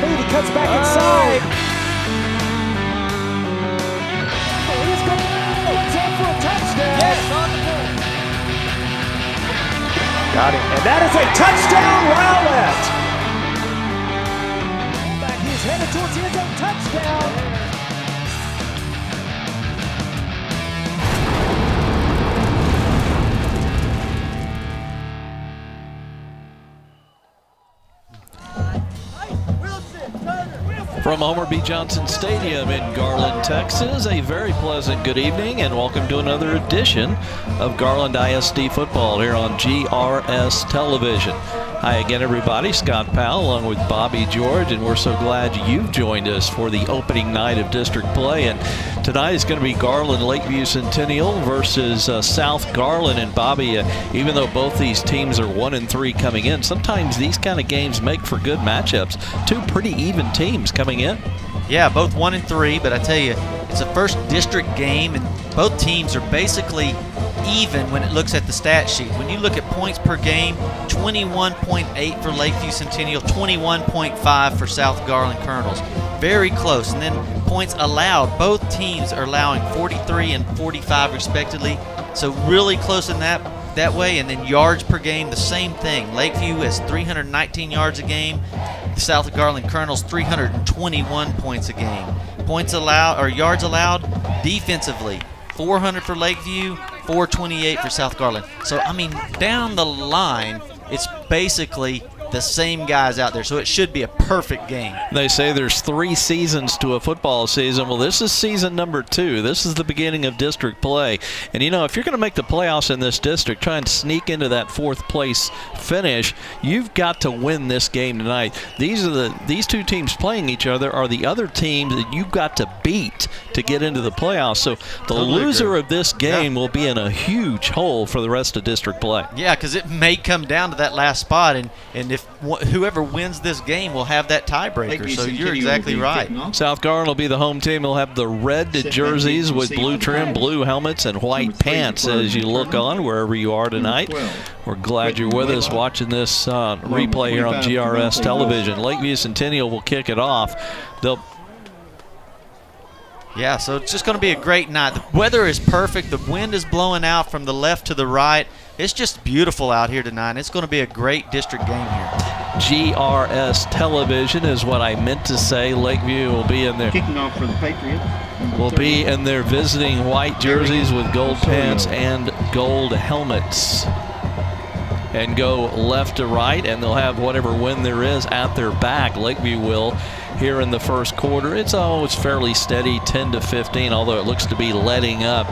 lead. He cuts back inside. He's going to attempt for a touchdown. Yes, on the board. Got it. And that is a touchdown, Rowlett. Back, he's headed towards the end zone. Touchdown. From Homer B. Johnson Stadium in Garland, Texas, a very pleasant good evening and welcome to another edition of Garland ISD football here on GRS Television. Hi again, everybody. Scott Powell along with Bobby George, and we're so glad you've joined us for the opening night of district play. And tonight is going to be Garland Lakeview Centennial versus South Garland. And Bobby, even though both these teams are 1-3 coming in, sometimes these kind of games make for good matchups. Two pretty even teams coming in. Yeah, both 1-3, but I tell you, it's a first district game, and both teams are basically even when it looks at the stat sheet. When you look at points per game, 21.8 for Lakeview Centennial, 21.5 for South Garland Colonels. Very close. And then points allowed, both teams are allowing 43 and 45 respectively. So really close in that way. And then yards per game, the same thing. Lakeview has 319 yards a game. The South Garland Colonels 321 points a game. Points allowed, or yards allowed defensively, 400 for Lakeview, 428 for South Garland. So, I mean, down the line, it's basically the same guys out there, so it should be a perfect game. They say there's 3 seasons to a football season. Well, this is season number 2. This is the beginning of district play. And, you know, if you're going to make the playoffs in this district, try and sneak into that 4th place finish, you've got to win this game tonight. These two teams playing each other are the other teams that you've got to beat to get into the playoffs. So the loser of this game will be in a huge hole for the rest of district play. Yeah, because it may come down to that last spot, and if whoever wins this game will have that tiebreaker. So you're exactly right. South Garland will be the home team. They'll have the red jerseys with blue trim, blue helmets, and white pants as you look on wherever you are tonight. We're glad you're with us watching this replay here on GRS Television. Lakeview Centennial will kick it off. Yeah, so it's just going to be a great night. The weather is perfect. The wind is blowing out from the left to the right. It's just beautiful out here tonight. It's going to be a great district game here. GRS Television is what I meant to say. Lakeview will be in there. Kicking off for the Patriots. Will be in their visiting white jerseys with gold pants and gold helmets. And go left to right, and they'll have whatever wind there is at their back. Lakeview will here in the first quarter. It's always fairly steady, 10-15, although it looks to be letting up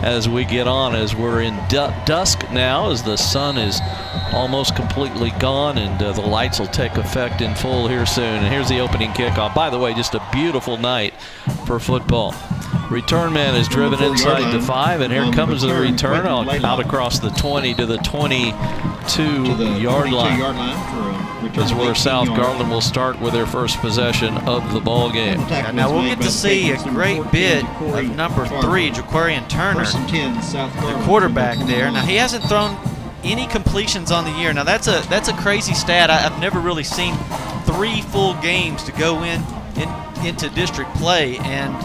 as we get on, as we're in dusk now, as the sun is almost completely gone, and the lights will take effect in full here soon. And here's the opening kickoff. By the way, just a beautiful night for football. Return man is driven inside the 5, and here comes the return out across the 20 to the 22-yard line. Is where South Garland will start with their first possession of the ball game. Now we'll get to see a great bit of number 3, Jaquarian Turner, the quarterback there. Now he hasn't thrown any completions on the year. Now that's a crazy stat. I've never really seen 3 full games to go into district play, and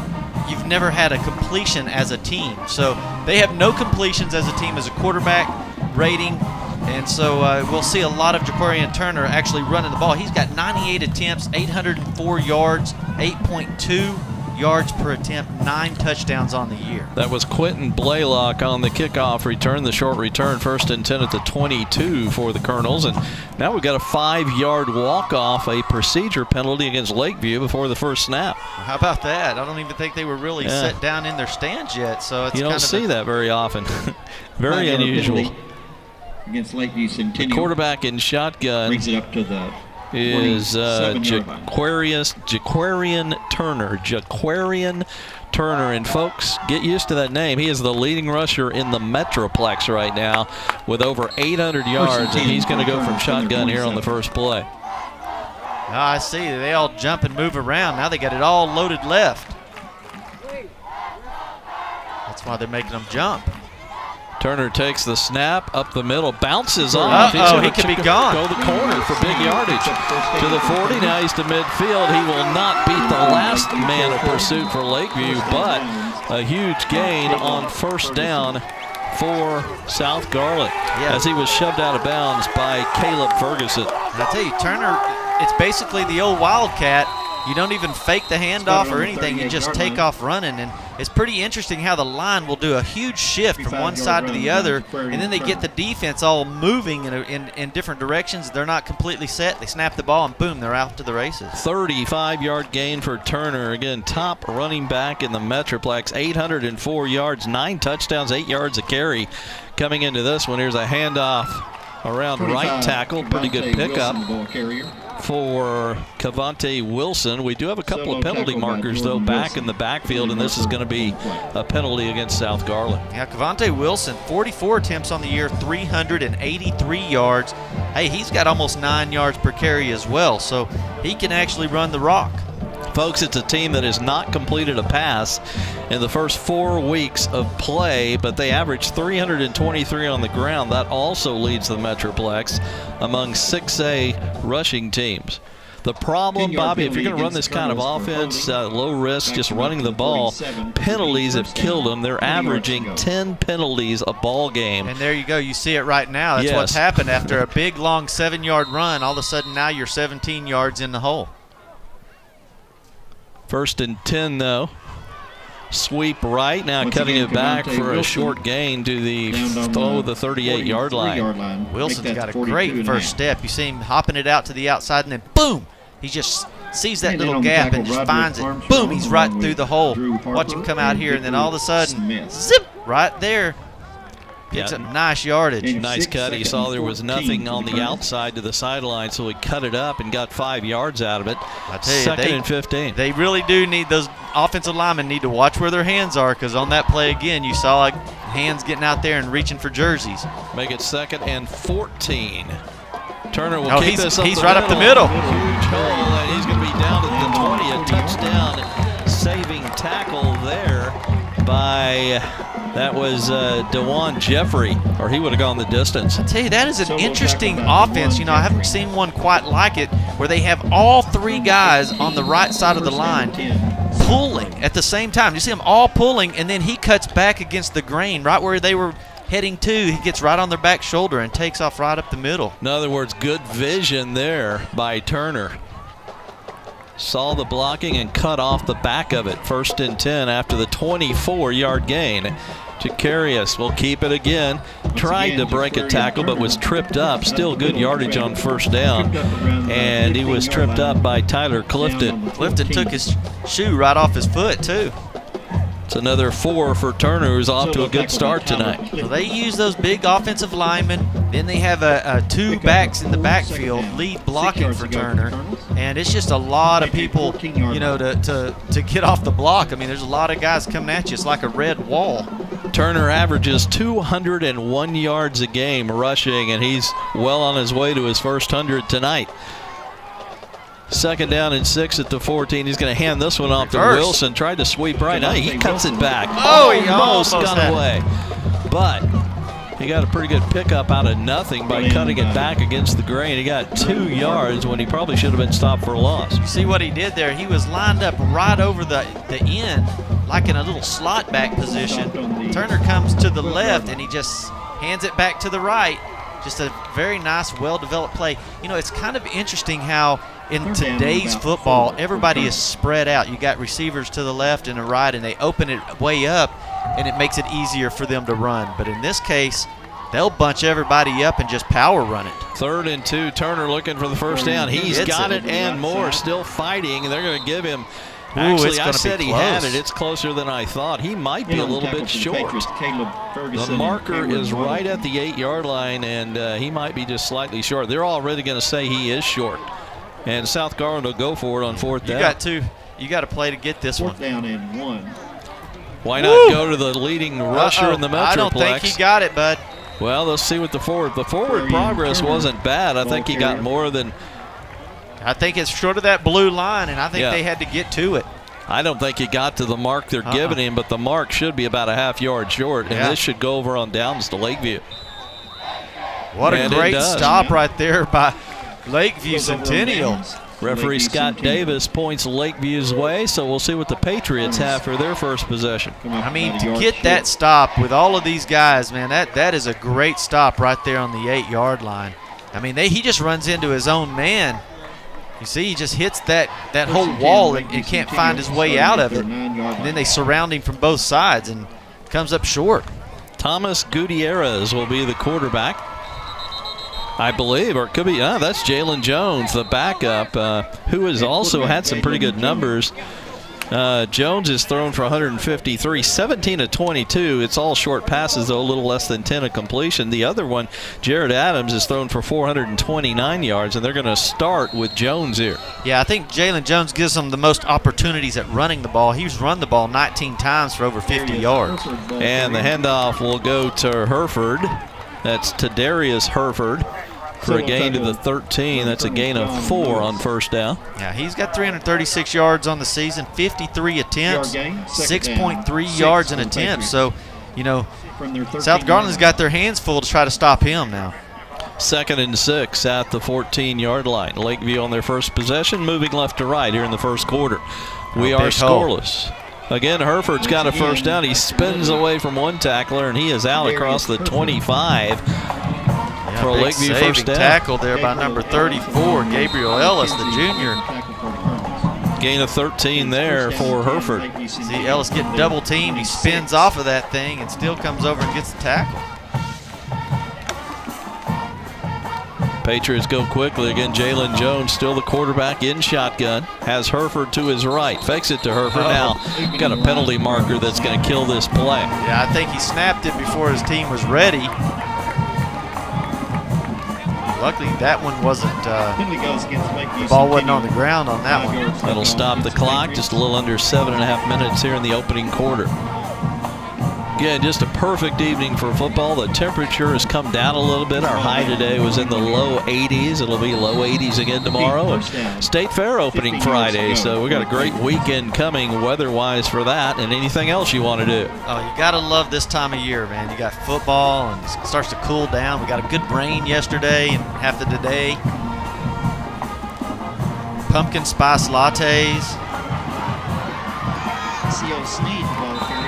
you've never had a completion as a team. So they have no completions as a team as a quarterback rating. And so we'll see a lot of Jaquarian Turner actually running the ball. He's got 98 attempts, 804 yards, 8.2 yards per attempt, 9 touchdowns on the year. That was Quentin Blaylock on the kickoff return, the short return, 1st and 10 at the 22 for the Colonels. And now we've got a 5-yard walk-off, a procedure penalty against Lakeview before the first snap. How about that? I don't even think they were really set down in their stands yet. So it's you don't see that very often. Very unusual. Against Lakeview Centennial. The quarterback in shotgun brings it up to the is Jaquarian Turner. Jaquarian Turner. And folks, get used to that name. He is the leading rusher in the Metroplex right now with over 800 yards, and he's going to go from shotgun here on the first play. I see. They all jump and move around. Now they got it all loaded left. That's why they're making them jump. Turner takes the snap up the middle, bounces off. Uh-oh, he could be gone. Go the corner for big yardage. To the 40, now he's to midfield. He will not beat the last man of pursuit for Lakeview, but a huge gain on first down for South Garland as he was shoved out of bounds by Caleb Ferguson. And I tell you, Turner, it's basically the old Wildcat. You don't even fake the handoff or anything. You just take off running. And it's pretty interesting how the line will do a huge shift from one side to the other, and then they get the defense all moving in different directions. They're not completely set. They snap the ball, and boom, they're out to the races. 35-yard gain for Turner. Again, top running back in the Metroplex. 804 yards, 9 touchdowns, 8 yards a carry. Coming into this one, here's a handoff around right tackle. Pretty good pickup for Cavante Wilson. We do have a couple of penalty markers, though, back in the backfield, and this is going to be a penalty against South Garland. Yeah, Cavante Wilson, 44 attempts on the year, 383 yards. Hey, he's got almost 9 yards per carry as well, so he can actually run the rock. Folks, it's a team that has not completed a pass in the first 4 weeks of play, but they average 323 on the ground. That also leads the Metroplex among 6A rushing teams. The problem, Bobby, if you're going to run this kind of offense, low risk, just running the ball, penalties have killed them. They're averaging 10 penalties a ball game. And there you go. You see it right now. That's what's happened after a big, long 7-yard run. All of a sudden, now you're 17 yards in the hole. 1st and 10, though. Sweep right, now cutting it back for a short gain to the 38-yard line. Wilson's got a great first step. You see him hopping it out to the outside, and then boom, he just sees that little gap and just finds it. Boom, he's right through the hole. Watch him come out here, and then all of a sudden, zip, right there. Gets up nice yardage. Nice cut. He saw there was nothing on the outside to the sideline, so he cut it up and got 5 yards out of it. I tell you, 2nd and 15. They really do need, those offensive linemen need to watch where their hands are, because on that play again, you saw like hands getting out there and reaching for jerseys. Make it 2nd and 14. Turner will keep this up he's right up the middle. Huge hole, and he's going to be down at the 20. A touchdown saving tackle there by... That was DeJuan Jeffrey, or he would have gone the distance. I tell you, that is an interesting offense. You know, I haven't seen one quite like it, where they have all 3 guys on the right side of the line pulling at the same time. You see them all pulling, and then he cuts back against the grain right where they were heading to. He gets right on their back shoulder and takes off right up the middle. In other words, good vision there by Turner. Saw the blocking and cut off the back of it. 1st and 10 after the 24-yard gain. Jacarius will keep it again. Tried to break a tackle but was tripped up. Still good yardage on first down. And he was tripped up by Tyler Clifton. Clifton took his shoe right off his foot too. It's another 4 for Turner, who's off to a good start tonight. Well, they use those big offensive linemen. Then they have 2 backs in the backfield, lead blocking for Turner. And it's just a lot of people, you know, to get off the block. I mean, there's a lot of guys coming at you. It's like a red wall. Turner averages 201 yards a game rushing, and he's well on his way to his first 100 tonight. 2nd down and 6 at the 14. He's going to hand this one off to Wilson. Tried to sweep right now. He cuts it back. Oh, he almost got away. But he got a pretty good pickup out of nothing by cutting it back against the grain. He got 2 yards when he probably should have been stopped for a loss. You see what he did there? He was lined up right over the end, like in a little slot back position. Turner comes to the left, and he just hands it back to the right. Just a very nice, well-developed play. You know, it's kind of interesting how in today's football, everybody is spread out. You got receivers to the left and the right, and they open it way up, and it makes it easier for them to run. But in this case, they'll bunch everybody up and just power run it. 3rd and 2, Turner looking for the first down. He's got it and more, still fighting, and they're going to give him. Actually, I said he had it. It's closer than I thought. He might be a little bit short. The marker is right at the 8-yard line, and he might be just slightly short. They're already going to say he is short. And South Garland will go for it on 4th down. You got to play to get this one. 4th down and 1. Why not go to the leading rusher in the Metroplex? I don't think he got it, bud. Well, let's see what the forward progress wasn't bad. I think he got more than. I think it's short of that blue line, and I think they had to get to it. I don't think he got to the mark they're giving him, but the mark should be about a half-yard short, and this should go over on downs to Lakeview. What a great stop right there by Lakeview Centennial. Referee Scott Davis points Lakeview's way, so we'll see what the Patriots have for their first possession. I mean, to get that stop with all of these guys, man, that is a great stop right there on the 8-yard line. I mean, he just runs into his own man. You see, he just hits that whole wall and can't find his way out of it. And then they surround him from both sides and comes up short. Thomas Gutierrez will be the quarterback, I believe, or it could be, that's Jalen Jones, the backup, who has also had some pretty good numbers. Jones is thrown for 153, 17 of 22. It's all short passes, though, a little less than 10 of completion. The other one, Jared Adams, is thrown for 429 yards, and they're going to start with Jones here. Yeah, I think Jalen Jones gives them the most opportunities at running the ball. He's run the ball 19 times for over 50 yards. And the handoff will go to Hereford. That's to Darius Hereford for a gain to the 13. That's a gain of 4 on first down. Yeah, he's got 336 yards on the season, 53 attempts, 6.3 yards an attempt. So, you know, South Garland's got their hands full to try to stop him now. 2nd and 6 at the 14-yard line. Lakeview on their first possession, moving left to right here in the first quarter. We are scoreless. Again, Hereford's got a first down. He spins away from one tackler, and he is out across the 25 for a Lakeview first down. Tackle there by number 34, Gabriel Ellis, the junior. Gain of 13 there for Hereford. See Ellis getting double teamed. He spins off of that thing and still comes over and gets the tackle. Patriots go quickly. Again, Jalen Jones still the quarterback in shotgun. Has Hereford to his right. Fakes it to Hereford. Now got a penalty marker that's going to kill this play. Yeah, I think he snapped it before his team was ready. Luckily, that one wasn't, the ball wasn't on the ground on that one. That'll stop the clock. Just a little under 7.5 minutes here in the opening quarter. Again, just a perfect evening for football. The temperature has come down a little bit. Our high today was in the low 80s. It'll be low 80s again tomorrow. And State Fair opening Friday, so we got a great weekend coming weather-wise for that. And anything else you want to do? Oh, you got to love this time of year, man. You got football, and it starts to cool down. We got a good rain yesterday and half of the day. Pumpkin spice lattes.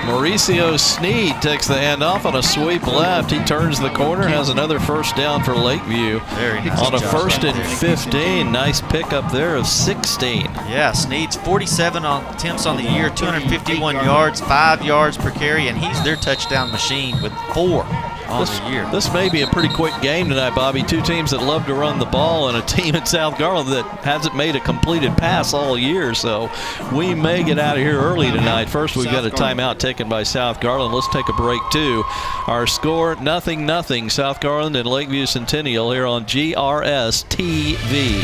Mauricio Sneed takes the handoff on a sweep left. He turns the corner, has another first down for Lakeview. Very nice on a job. 1st and 15. Nice pickup there of 16. Yeah, Sneed's 47 attempts on the year, 251 yards, 5 yards per carry, and he's their touchdown machine with 4 on the year. This may be a pretty quick game tonight, Bobby. Two teams that love to run the ball and a team in South Garland that hasn't made a completed pass all year, so we may get out of here early tonight. First, we've got a timeout taken by South Garland. Let's take a break, too. Our score, 0-0, South Garland and Lakeview Centennial here on GRS TV.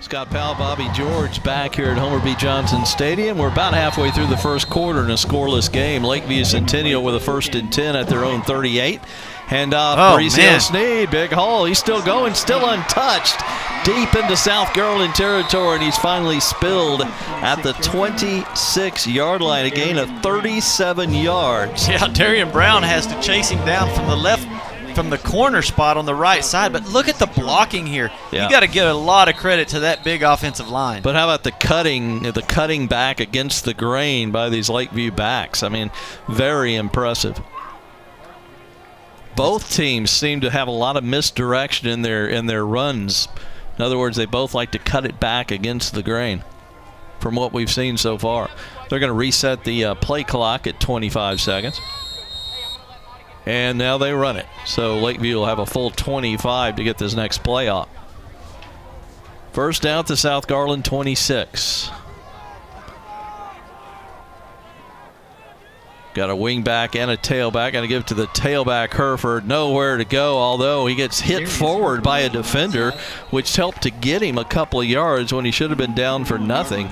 Scott Powell, Bobby George back here at Homer B. Johnson Stadium. We're about halfway through the first quarter in a scoreless game. Lakeview Centennial with a 1st and 10 at their own 38. Handoff, Mauricio Sneed, big hole. He's still going, still untouched. Deep into South Garland territory, and he's finally spilled at the 26-yard line, a gain of 37 yards. Yeah, Darian Brown has to chase him down from the left, from the corner spot on the right side. But look at the blocking here. Yeah. You got to give a lot of credit to that big offensive line. But how about the cutting back against the grain by these Lakeview backs? I mean, very impressive. Both teams seem to have a lot of misdirection in their runs. In other words, they both like to cut it back against the grain. from what we've seen so far. They're going to reset the play clock at 25 seconds. And now they run it. So Lakeview will have a full 25 to get this next play off. First down to South Garland 26. Got a wing back and a tailback. Got to give it to the tailback, Hereford. Nowhere to go, although he gets hit forward by a defender, which helped to get him a couple of yards when he should have been down for nothing,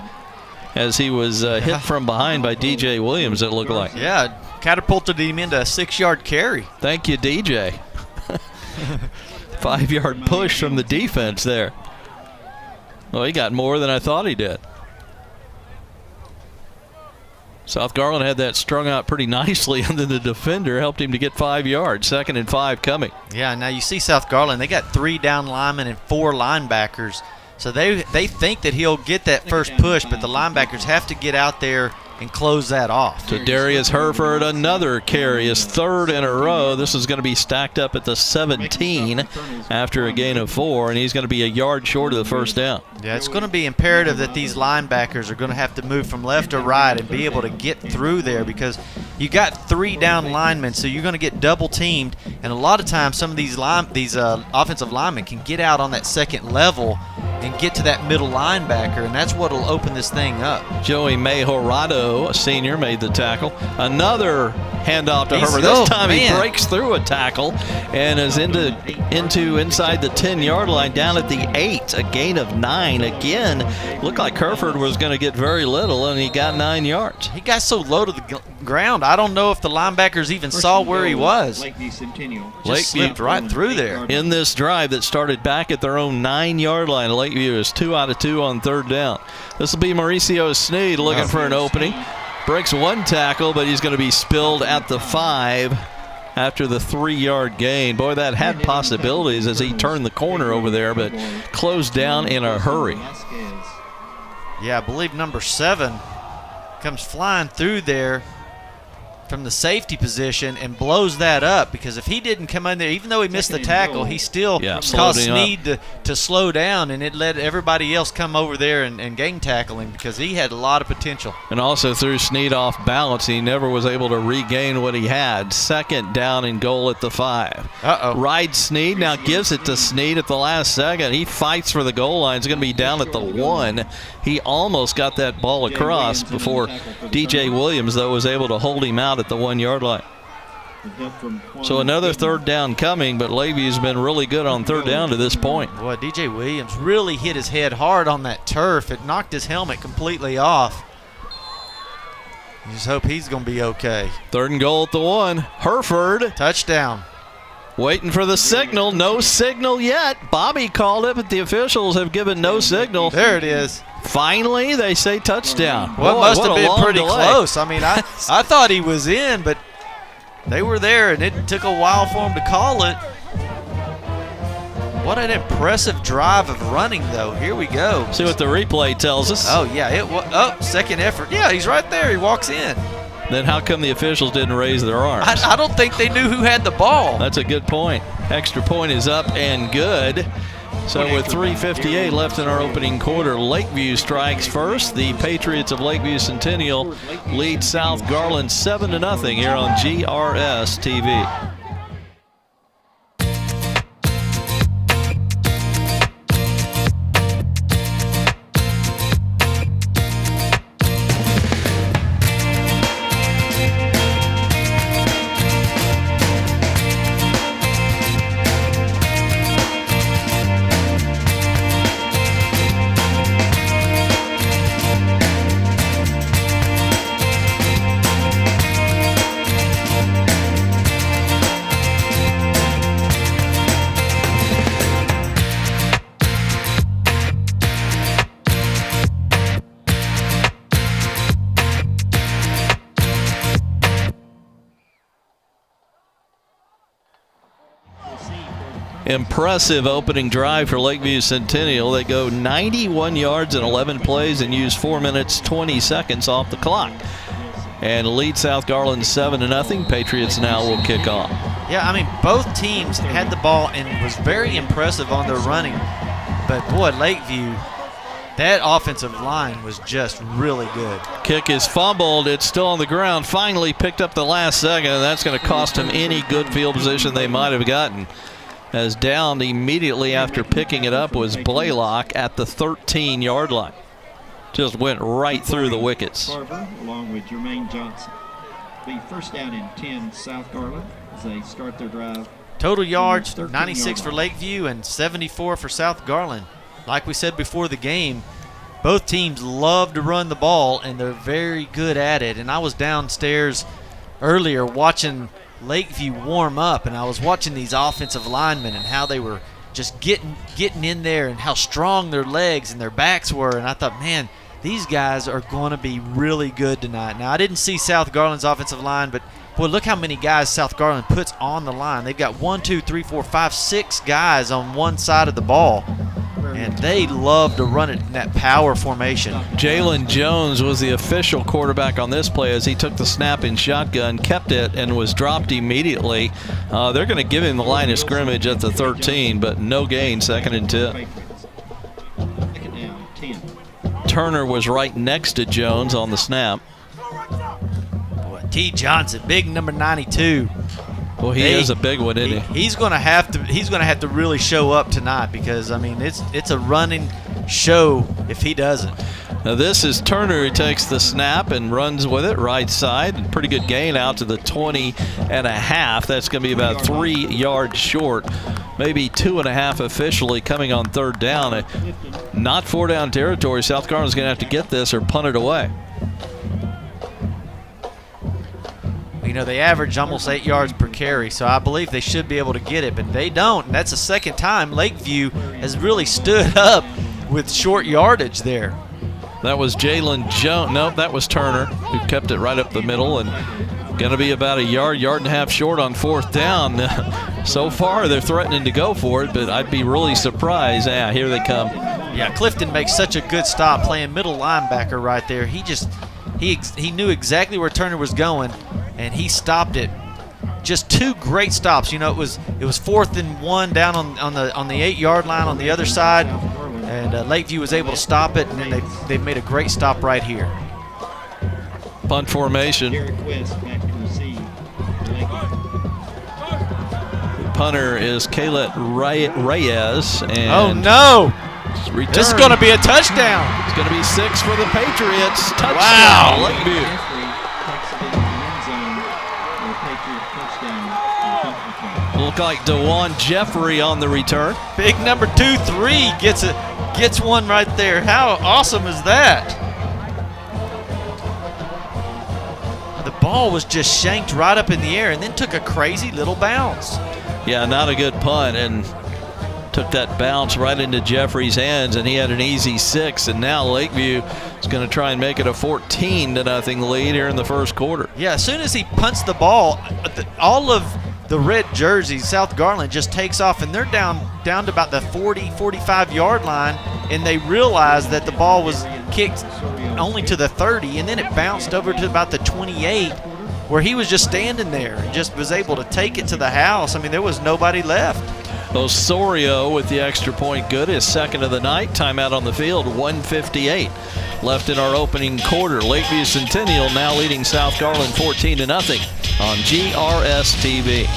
as he was hit from behind by DJ Williams, it looked like. Yeah, catapulted him into a 6-yard carry. Thank you, DJ. 5-yard push from the defense there. Well, he got more than I thought he did. South Garland had that strung out pretty nicely, and then the defender helped him to get 5 yards. 2nd and 5 coming. Yeah, now you see South Garland, they got 3 down linemen and 4 linebackers. So they think that he'll get that first push, but the linebackers have to get out there and close that off. To Darius Hereford, another carry, his 3rd in a row. This is going to be stacked up at the 17 after a gain of 4, and he's going to be a yard short of the first down. Yeah, it's going to be imperative that these linebackers are going to have to move from left to right and be able to get through there, because you got 3 down linemen, so you're going to get double teamed, and a lot of times some of these offensive linemen can get out on that second level and get to that middle linebacker, and that's what will open this thing up. Joey Mejorado, a senior, made the tackle. Another handoff to Hereford. Oh, this time man. he breaks through a tackle and is into inside the 10-yard line, down at the 8, a gain of 9. Again, looked like Hereford was going to get very little, and he got 9 yards. He got so low to the ground, I don't know if the linebackers even saw where he was. Lakeview Centennial. Just slipped right through there. In this drive that started back at their own 9-yard line, Lakeview is 2 out of 2 on 3rd down. This will be Mauricio Sneed looking for an opening. Breaks 1 tackle, but he's going to be spilled at the 5 after the 3-yard gain. Boy, that had possibilities as he turned the corner over there, but closed down in a hurry. Yeah, I believe number 7 comes flying through there from the safety position and blows that up, because if he didn't come in there, even though he missed the tackle, he still caused Sneed to slow down, and it let everybody else come over there and gang tackle him, because he had a lot of potential. And also threw Sneed off balance. He never was able to regain what he had. 2nd down and goal at the 5. Rides Sneed, now gives it to Sneed at the last second. He fights for the goal line. It's going to be down at the 1. He almost got that ball across before DJ Williams, though, was able to hold him out at the 1-yard line. So another 3rd down coming, but Lakeview been really good on 3rd down to this point. Boy, DJ Williams really hit his head hard on that turf. It knocked his helmet completely off. You just hope he's going to be okay. 3rd and goal at the 1. Hereford. Touchdown. Waiting for the signal. No signal yet. Bobby called it, but the officials have given no signal. There it is. Finally, they say touchdown. Well, Boy, it must what have a been long pretty delay. close. I mean, I thought he was in, but they were there, and it took a while for him to call it. What an impressive drive of running, though. Here we go. See what the replay tells us. Oh, yeah. It was second effort. Yeah, he's right there. He walks in. Then how come the officials didn't raise their arms? I don't think they knew who had the ball. That's a good point. Extra point is up and good. So with 3:58 left in our opening quarter, Lakeview strikes first. The Patriots of Lakeview Centennial lead South Garland 7-0 here on GRS TV. Impressive opening drive for Lakeview Centennial. They go 91 yards in 11 plays and use 4 minutes 20 seconds off the clock, and lead South Garland 7-0. Patriots now will kick off. Yeah, I mean, both teams had the ball and was very impressive on their running. But boy, Lakeview, That offensive line was just really good. Kick is fumbled. It's still on the ground. Finally picked up the last second, and that's going to cost them any good field position they might have gotten. As down immediately after picking it up was Blaylock at the 13-yard line. Just went right through the wickets. Carver, along with Jermaine Johnson. Be first down and 10, South Garland, as they start their drive. Total yards, 13 96 for yard line. Lakeview and 74 for South Garland. Like we said before the game, both teams love to run the ball, and they're very good at it. And I was downstairs earlier watching Lakeview warm up, and I was watching these offensive linemen and how they were just getting in there and how strong their legs and their backs were. And I thought, man, these guys are going to be really good tonight. Now, I didn't see South Garland's offensive line, but boy, look how many guys South Garland puts on the line. They've got 1, 2, 3, 4, 5, 6 guys on one side of the ball, and they love to run it in that power formation. Jalen Jones was the official quarterback on this play as he took the snap in shotgun, kept it, and was dropped immediately. They're going to give him the line of scrimmage at the 13, but no gain, 2nd and 10. Second down, 10. Turner was right next to Jones on the snap. Boy, T. Johnson, big number 92. Well, he is a big one, isn't he? He's going to have to really show up tonight, because I mean it's a running show if he doesn't. Now this is Turner who takes the snap and runs with it right side. And pretty good gain out to the 20.5. That's going to be about 3 yards short, maybe 2.5 officially coming on 3rd down. Not 4-down territory. South Garland's going to have to get this or punt it away. You know, they average almost 8 yards per carry, so I believe they should be able to get it, but they don't. And that's the second time Lakeview has really stood up with short yardage there. That was Jalen Jones. Nope, that was Turner who kept it right up the middle, and going to be about a yard and a half short on 4th down. So far, they're threatening to go for it, but I'd be really surprised. Yeah, here they come. Yeah, Clifton makes such a good stop playing middle linebacker right there. He knew exactly where Turner was going, and he stopped it. Just 2 great stops. You know, it was 4th and 1 down on the 8-yard line on the other side, and Lakeview was able to stop it, and then they made a great stop right here. Punt formation. Derek West back to receive. Punter is Kaylet Reyes. And Oh, no. return. This is going to be a touchdown. It's going to be 6 for the Patriots. Touchdown, Wow. Lakeview. Jeffrey takes it into the end zone for a Patriot touchdown. and punt return. Look like DeJuan Jeffrey on the return. Big number 2-3 gets one right there. How awesome is that? The ball was just shanked right up in the air and then took a crazy little bounce. Yeah, not a good punt, and took that bounce right into Jeffrey's hands, and he had an easy 6, and now Lakeview is going to try and make it a 14-0 lead here in the first quarter. Yeah, as soon as he punts the ball, all of the red jerseys, South Garland just takes off, and they're down to about the 45-yard line, and they realize that the ball was kicked only to the 30, and then it bounced over to about the 28, where he was just standing there and just was able to take it to the house. I mean, there was nobody left. Osorio with the extra point good, his 2nd of the night. Timeout on the field, 1:58 left in our opening quarter. Lakeview Centennial now leading South Garland 14-0 on GRS TV.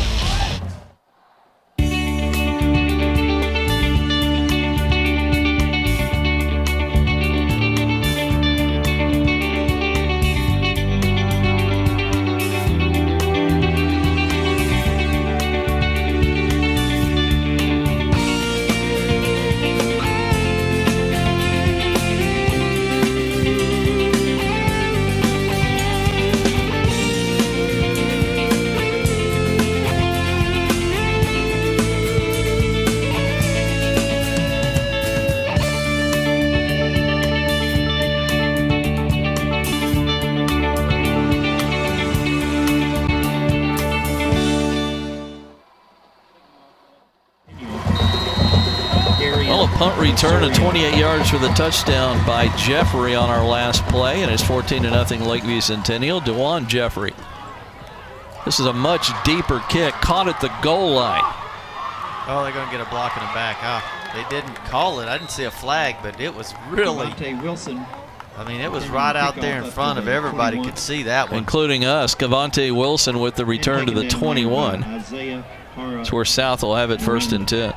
Well, a punt return of 28 yards for the touchdown by Jeffrey on our last play, and it's 14-0 Lakeview Centennial. DeJuan Jeffrey. This is a much deeper kick, caught at the goal line. Oh, they're going to get a block in the back. Oh, they didn't call it. I didn't see a flag, but it was really. Devontae Wilson. I mean, it was right out there in front of everybody. Could see that one. Including us. Cavante Wilson with the return to the 21. Isaiah Hara. That's where South will have it 1st and 10.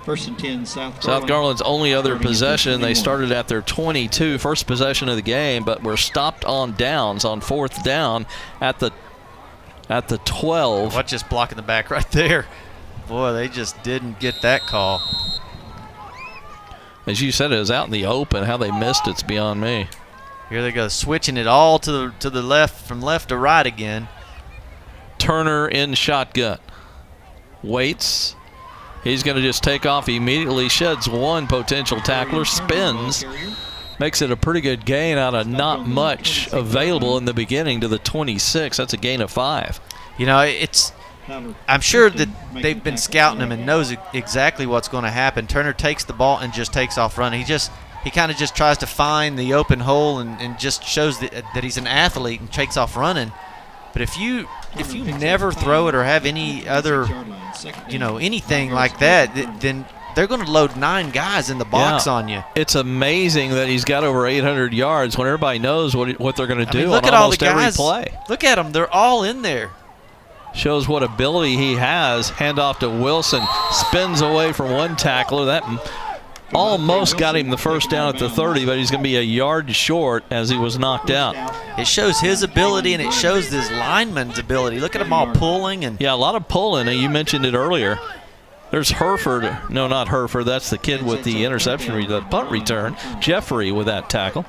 1st and 10, South Garland. South Garland's only other Starting at possession. They 21. started at their 22, first possession of the game, but were stopped on downs on 4th down at the 12. Watch this block in the back right there. Boy, they just didn't get that call. As you said, it was out in the open. How they missed it's beyond me. Here they go, switching it all to the left, from left to right again. Turner in shotgun. Waits. He's going to just take off. He immediately sheds one potential tackler, spins, makes it a pretty good gain out of not much available in the beginning to the 26. That's a gain of 5. You know, I'm sure that they've been scouting him and knows exactly what's going to happen. Turner takes the ball and just takes off running. He kind of just tries to find the open hole and just shows that he's an athlete and takes off running. But if you never throw it or have any other, anything like that, then they're going to load 9 guys in the box on you. It's amazing that he's got over 800 yards when everybody knows what they're going to do look on at all the almost every guys, play. Look at them. They're all in there. Shows what ability he has. Handoff to Wilson. Spins away from one tackler. That almost got him the first down at the 30, but he's going to be a yard short as he was knocked out. It shows his ability, and it shows this lineman's ability. Look at them all pulling. Yeah, a lot of pulling. You mentioned it earlier. There's Herford. No, not Herford. That's the kid with the interception, the punt return. Jeffrey with that tackle.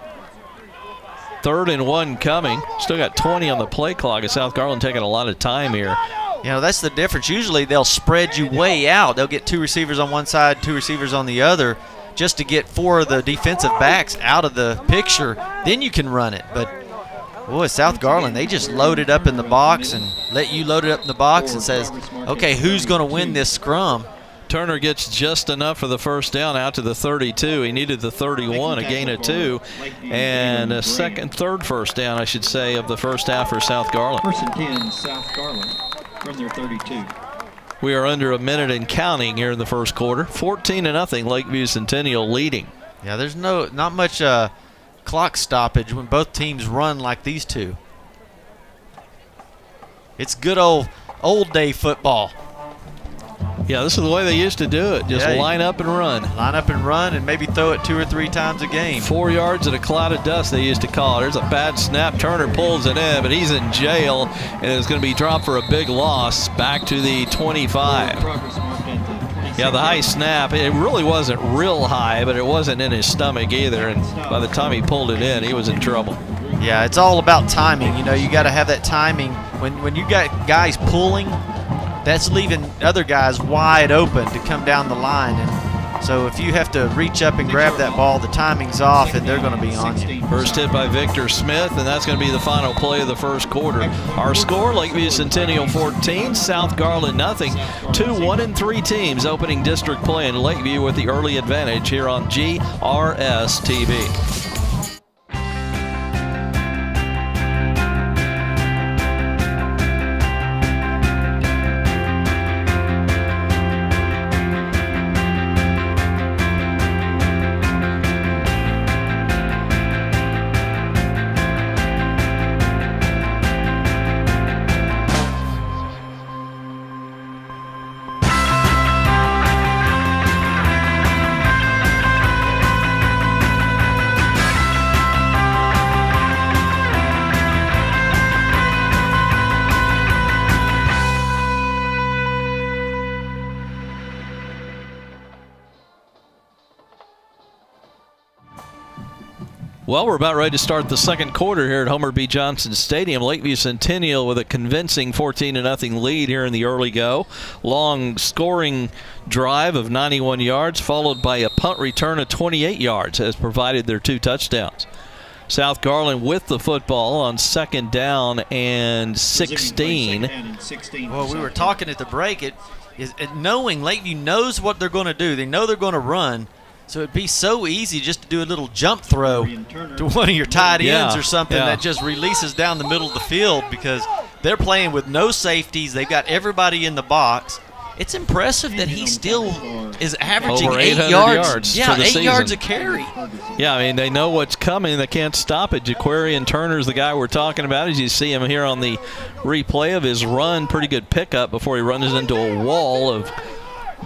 3rd and 1 coming. Still got 20 on the play clock. And South Garland taking a lot of time here. You know, that's the difference. Usually they'll spread you way out. They'll get 2 receivers on one side, 2 receivers on the other, just to get 4 of the defensive backs out of the picture. Then you can run it. But, boy, South Garland, they just load it up in the box and let you load it up in the box and says, okay, who's going to win this scrum? Turner gets just enough for the first down out to the 32. He needed the 31, a gain of 2, and a third first down, I should say, of the first half for South Garland. 1st and 10, South Garland from their 32. We are under a minute and counting here in the first quarter. 14-0, Lakeview Centennial leading. Yeah, there's not much clock stoppage when both teams run like these two. It's good old day football. Yeah, this is the way they used to do it. Just line up and run. Line up and run and maybe throw it 2 or 3 times a game. 4 yards in a cloud of dust, they used to call it. There's a bad snap. Turner pulls it in, but he's in jail, and it's going to be dropped for a big loss back to the 25. Yeah, the high snap, it really wasn't real high, but it wasn't in his stomach either, and by the time he pulled it in, he was in trouble. Yeah, it's all about timing. You know, you got to have that timing. When you got guys pulling, that's leaving other guys wide open to come down the line. And so if you have to reach up and grab that ball, the timing's off and they're going to be on you. First hit by Victor Smith, and that's going to be the final play of the first quarter. Our score, Lakeview Centennial 14, South Garland nothing. 2 1-3 teams opening district play in Lakeview with the early advantage here on GRS TV. Well, we're about ready to start the second quarter here at Homer B. Johnson Stadium. Lakeview Centennial with a convincing 14-0 lead here in the early go. Long scoring drive of 91 yards, followed by a punt return of 28 yards, has provided their 2 touchdowns. South Garland with the football on 2nd down and 16. Well, we were talking at the break. Knowing Lakeview knows what they're going to do. They know they're going to run. So it'd be so easy just to do a little jump throw to one of your tight ends or something that just releases down the middle of the field, because they're playing with no safeties. They've got everybody in the box. it's impressive that he still is averaging Over 8 800 yards. for the 8 yards season. a carry. Yeah, I mean, they know what's coming. They can't stop it. Jaquarian Turner's the guy we're talking about. As you see him here on the replay of his run, pretty good pickup before he runs into a wall of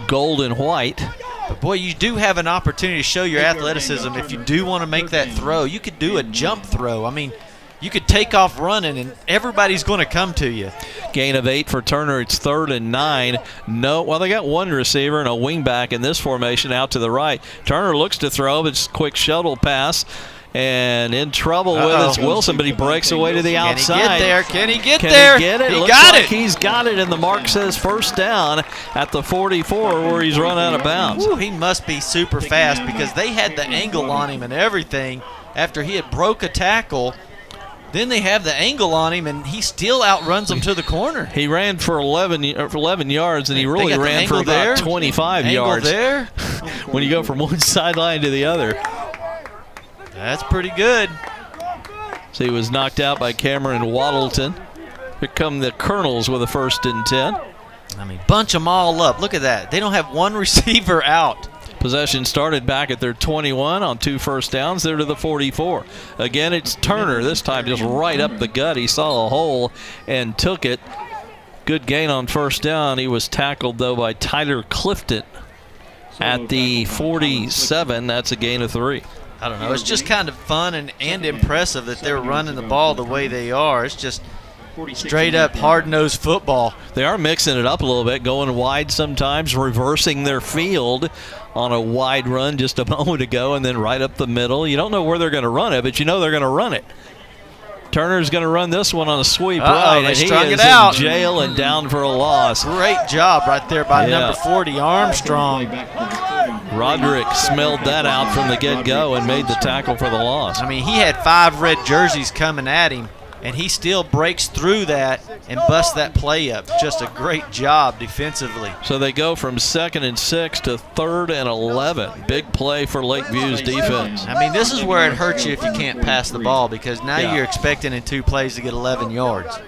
gold and white. But boy, you do have an opportunity to show your athleticism. If you do want to make that throw, you could do a jump throw. I mean, you could take off running, and everybody's going to come to you. Gain of 8 for Turner. It's 3rd and 9. No, well, they got one receiver and a wingback in this formation out to the right. Turner looks to throw, but it's a quick shuttle pass. And in trouble with it, Wilson, but he breaks away to the outside. Can he get there? He get it? He Looks got like it. He's got it, and the mark says first down at the 44 where he's run out of bounds. Ooh, he must be super fast because they had the angle on him and everything after he had broke a tackle. Then they have the angle on him, and he still outruns them to the corner. He ran for 11 yards, and he really ran for about 25 yards. There. When you go from one sideline to the other. That's pretty good. So he was knocked out by Cameron Waddleton. Here come the Colonels with a 1st and 10. I mean, bunch them all up. Look at that. They don't have one receiver out. Possession started back at their 21 on 2 first downs. They're to the 44. Again, it's Turner, this time just right up the gut. He saw a hole and took it. Good gain on first down. He was tackled, though, by Tyler Clifton at the 47. That's a gain of 3. I don't know. It's just kind of fun and impressive that they're running the ball the way they are. It's just straight up hard-nosed football. They are mixing it up a little bit, going wide sometimes, reversing their field on a wide run just a moment ago, and then right up the middle. You don't know where they're going to run it, but you know they're going to run it. Turner's going to run this one on a sweep right, and he is in jail and down for a loss. Great job right there by number 40, Armstrong. Roderick smelled that out from the get-go and made the tackle for the loss. I mean, he had 5 red jerseys coming at him, and he still breaks through that and busts that play up. Just a great job defensively. So they go from 2nd and 6 to 3rd and 11. Big play for Lakeview's defense. I mean, this is where it hurts you if you can't pass the ball, because now you're expecting in 2 plays to get 11 yards.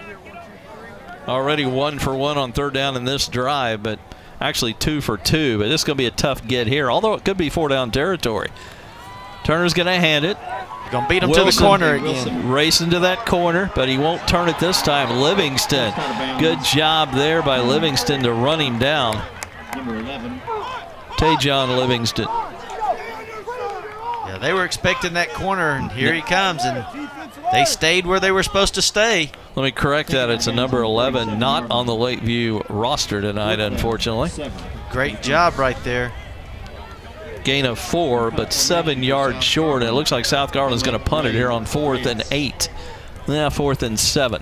Already 1 for 1 on 3rd down in this drive, but actually 2 for 2. But this is going to be a tough get here, although it could be 4-down territory. Turner's going to hand it. Going to beat him to the corner again. Wilson racing to that corner, but he won't turn it this time. Livingston. Good job there by Livingston to run him down. Number 11. Tajon Livingston. Yeah, they were expecting that corner, and here he comes, and they stayed where they were supposed to stay. Let me correct that. It's a number 11, not on the Lakeview roster tonight, unfortunately. Great job right there. Gain of 4, but 7 yards short, and it looks like South Garland's going to punt it here on 4th and 8. Now 4th and 7.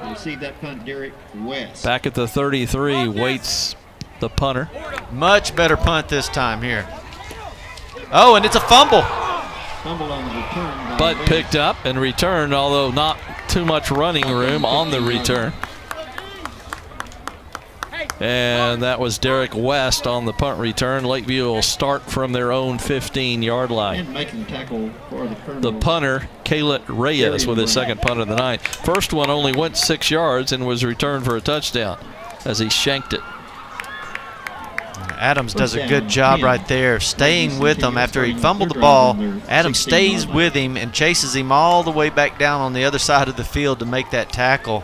Receive that punt, Derek West. Back at the 33, waits the punter. Much better punt this time here. Oh, and it's a fumble. Fumble on the return. But picked up and returned, although not too much running room on the return. And that was Derek West on the punt return. Lakeview will start from their own 15-yard line. And making the tackle for the Colonel. The punter, Caleb Reyes, with his 2nd punt of the night. First one only went 6 yards and was returned for a touchdown as he shanked it. Adams does a good job right there, staying with him after he fumbled the ball. Adams stays with him and chases him all the way back down on the other side of the field to make that tackle.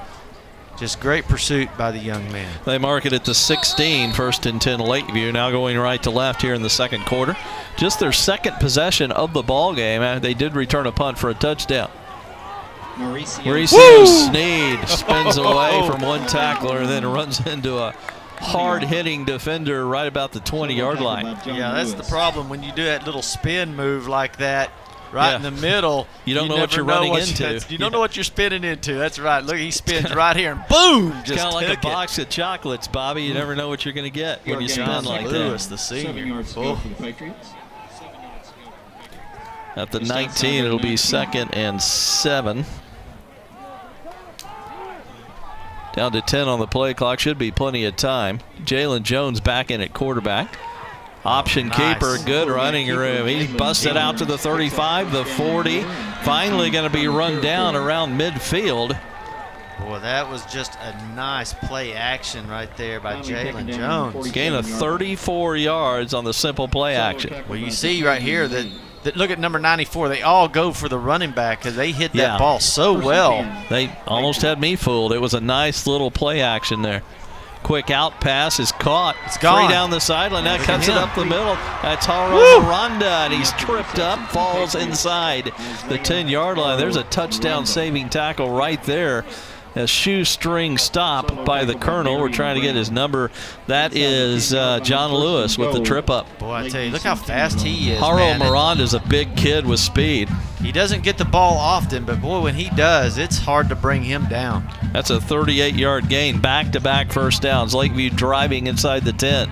Just great pursuit by the young man. They mark it at the 16, 1st and 10 Lakeview. Now going right to left here in the 2nd quarter. Just their 2nd possession of the ball game. They did return a punt for a touchdown. Mauricio Sneed spins away from one tackler and then runs into a hard-hitting defender right about the 20-yard line. Yeah, that's the problem when you do that little spin move like that. Right in the middle. You don't know what you're running into. You don't know what you're spinning into. That's right. Look, he spins right here and boom! It's kind of like a box of chocolates, Bobby. You never know what you're going to get when you spin like that. Lewis, the senior. 7 yards to go for the Patriots. At the 19, it'll be 2nd and 7. Down to 10 on the play clock. Should be plenty of time. Jalen Jones back in at quarterback. Option keeper, good running room. He's busted out to the 35, the 40. Finally going to be run down around midfield. Boy, that was just a nice play action right there by Jalen Jones. Gain of 34 yards on the simple play action. Well, you see right here that look at number 94. They all go for the running back because they hit that ball so well. They almost had me fooled. It was a nice little play action there. Quick out pass is caught. It's gone. Free down the sideline. That cuts it up the middle. That's Haro Miranda, and he's tripped up, falls inside the 10-yard line. There's a touchdown-saving tackle right there. A shoestring stop by the Colonel. We're trying to get his number. That is John Lewis with the trip up. Boy, I tell you, look how fast he is. Haro Miranda's a big kid with speed. He doesn't get the ball often, but boy, when he does, it's hard to bring him down. That's a 38-yard gain, back-to-back first downs. Lakeview driving inside the 10.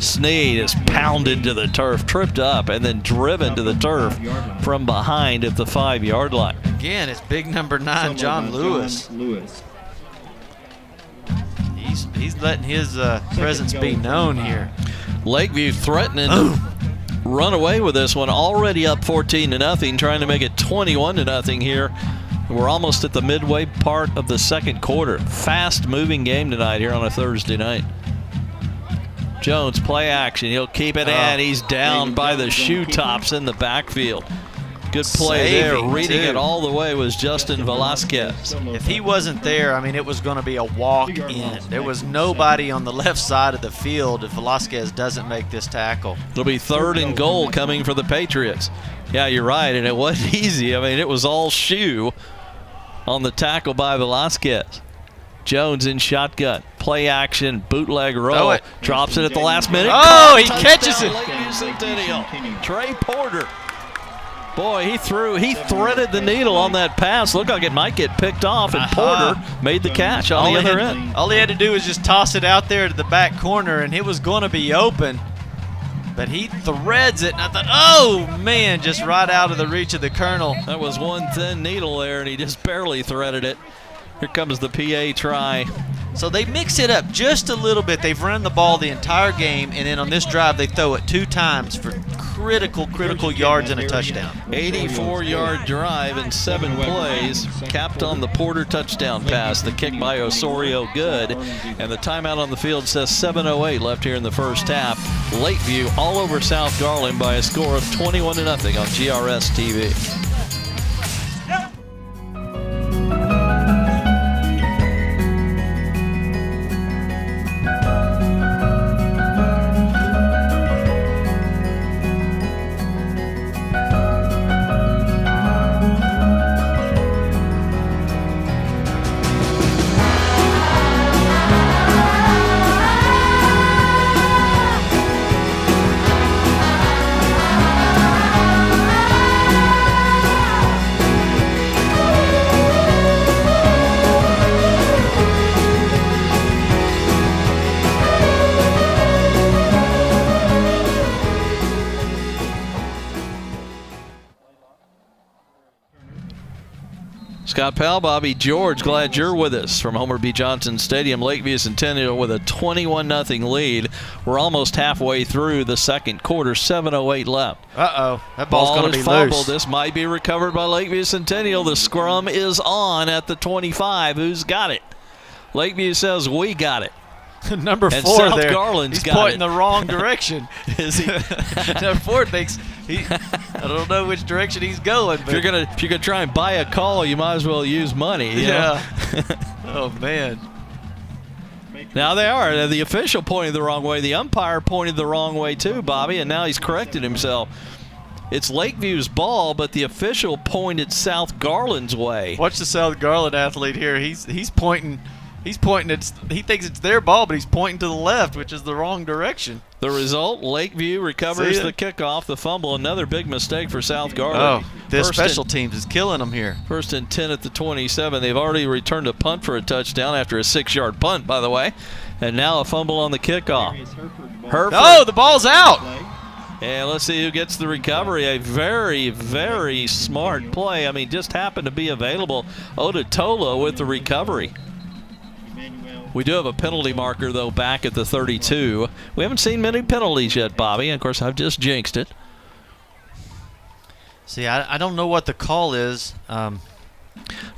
Sneed is pounded to the turf, tripped up, and then driven to the turf from behind at the 5-yard line. Again, it's big number 9, John Lewis. He's letting his presence be known here. Lakeview threatening to run away with this one, already up 14-0, trying to make it 21-0 here. We're almost at the midway part of the second quarter. Fast-moving game tonight here on a Thursday night. Jones, play action. He'll keep it in. He's down by the shoe tops in the backfield. Good play there. Reading it all the way was Justin Velasquez. If he wasn't there, I mean, it was going to be a walk-in. There was nobody on the left side of the field if Velasquez doesn't make this tackle. It'll be 3rd and goal coming for the Patriots. Yeah, you're right, and it wasn't easy. I mean, it was all shoe on the tackle by Velasquez. Jones in shotgun. Play action, bootleg roll. Drops it at the last minute. Oh, he catches it. Lakeview Centennial. Trey Porter. Boy, he threaded the needle on that pass. Looked like it might get picked off, and Porter made the catch on the other end. All he had to do was just toss it out there to the back corner, and it was going to be open. But he threads it, and I thought, oh, man, just right out of the reach of the Colonel. That was one thin needle there, and he just barely threaded it. Here comes the PA try. So they mix it up just a little bit. They've run the ball the entire game, and then on this drive they throw it 2 times for critical yards and a touchdown. 84-yard drive in 7 plays, capped on the Porter touchdown pass. The kick by Osorio good, and the timeout on the field says 7:08 left here in the first half. Lakeview all over South Garland by a score of 21-0 on GRS TV. Scott Powell, Bobby George, glad you're with us from Homer B. Johnson Stadium. Lakeview Centennial with a 21-0 lead. We're almost halfway through the second quarter, 7:08 left. Uh-oh, that ball's going to be loose. This might be recovered by Lakeview Centennial. The scrum is on at the 25. Who's got it? Lakeview says we got it. Number 4 South there. Garland's He's got pointing it. the wrong direction. Is he? Number 4 thinks I don't know which direction he's going. But If you're gonna try and buy a call, you might as well use money. You know? Oh man. Now they are. The official pointed the wrong way. The umpire pointed the wrong way too, Bobby, and now he's corrected himself. It's Lakeview's ball, but the official pointed South Garland's way. Watch the South Garland athlete here. He's pointing. He thinks it's their ball, but he's pointing to the left, which is the wrong direction. The result, Lakeview recovers the kickoff, the fumble. Another big mistake for South Garland. Oh, this special teams is killing them here. 1st and 10 at the 27. They've already returned a punt for a touchdown after a 6-yard punt, by the way. And now a fumble on the kickoff. Herford. Oh, the ball's out. And let's see who gets the recovery. A very, very smart play. I mean, just happened to be available. Ototola with the recovery. We do have a penalty marker, though, back at the 32. We haven't seen many penalties yet, Bobby. And, of course, I've just jinxed it. See, I don't know what the call is. Referee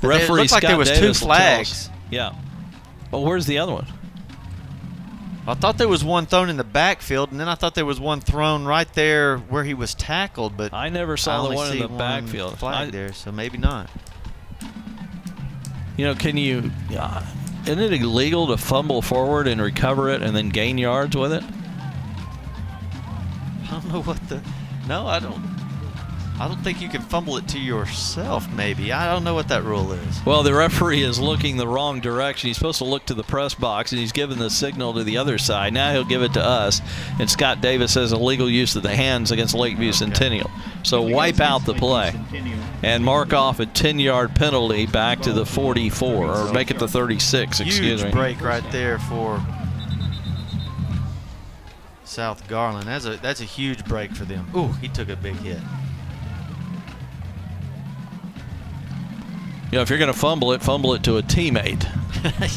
it looked like Scott there was Davis 2 flags. Yeah. Well, where's the other one? I thought there was one thrown in the backfield, and then I thought there was one thrown right there where he was tackled, but I never saw the one in the backfield. Flag there, so maybe not. You know, can you? Isn't it illegal to fumble forward and recover it and then gain yards with it? I don't know what the. No, I don't think you can fumble it to yourself, maybe. I don't know what that rule is. Well, the referee is looking the wrong direction. He's supposed to look to the press box, and he's giving the signal to the other side. Now he'll give it to us, and Scott Davis says illegal use of the hands against Lakeview Centennial. So wipe out the play and mark off a 10-yard penalty back to the 44, or make it the 36, excuse me. Huge break right there for South Garland. That's a huge break for them. Ooh, he took a big hit. You know, if you're going to fumble it to a teammate.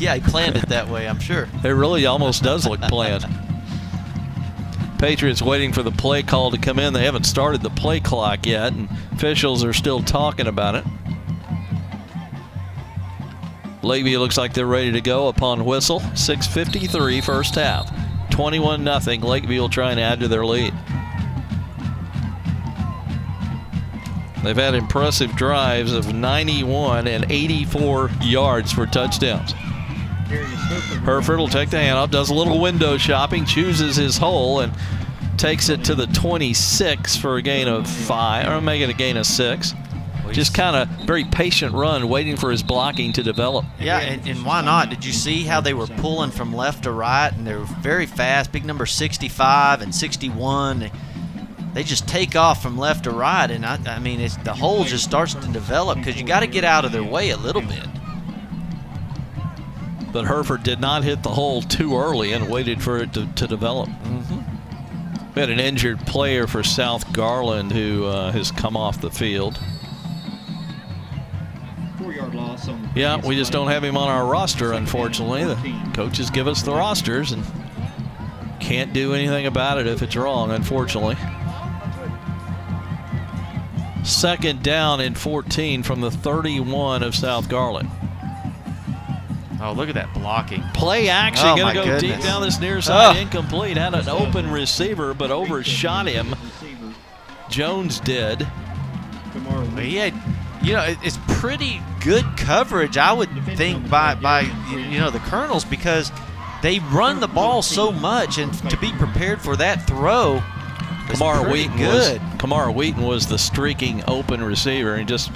Yeah, he planned it that way, I'm sure. It really almost does look planned. Patriots waiting for the play call to come in. They haven't started the play clock yet, and officials are still talking about it. Lakeview looks like they're ready to go upon whistle. 6:53 first half. 21-0. Lakeview will try and add to their lead. They've had impressive drives of 91 and 84 yards for touchdowns. Herford will take the handoff, does a little window shopping, chooses his hole, and takes it to the 26 for a gain of 5, or make it a gain of 6. Just kind of very patient run, waiting for his blocking to develop. Yeah, and why not? Did you see how they were pulling from left to right, and they were very fast, big number 65 and 61. They just take off from left to right, and I mean, the hole just starts to develop because you got to get out of their way a little bit. But Herford did not hit the hole too early and waited for it to develop. We had an injured player for South Garland who has come off the field. 4-yard loss on the Yeah, we just don't have him on our roster, unfortunately. The coaches give us the rosters and can't do anything about it if it's wrong, unfortunately. Second down and 14 from the 31 of South Garland. Oh, look at that blocking. Play action, Oh, going to my go goodness. deep down this near side, incomplete. Had an open receiver, but overshot him. Jones did. He had, you know, it's pretty good coverage, I would think, by the Colonels, because they run the ball so much, and to be prepared for that throw. Kamara Wheaton was the streaking open receiver, and just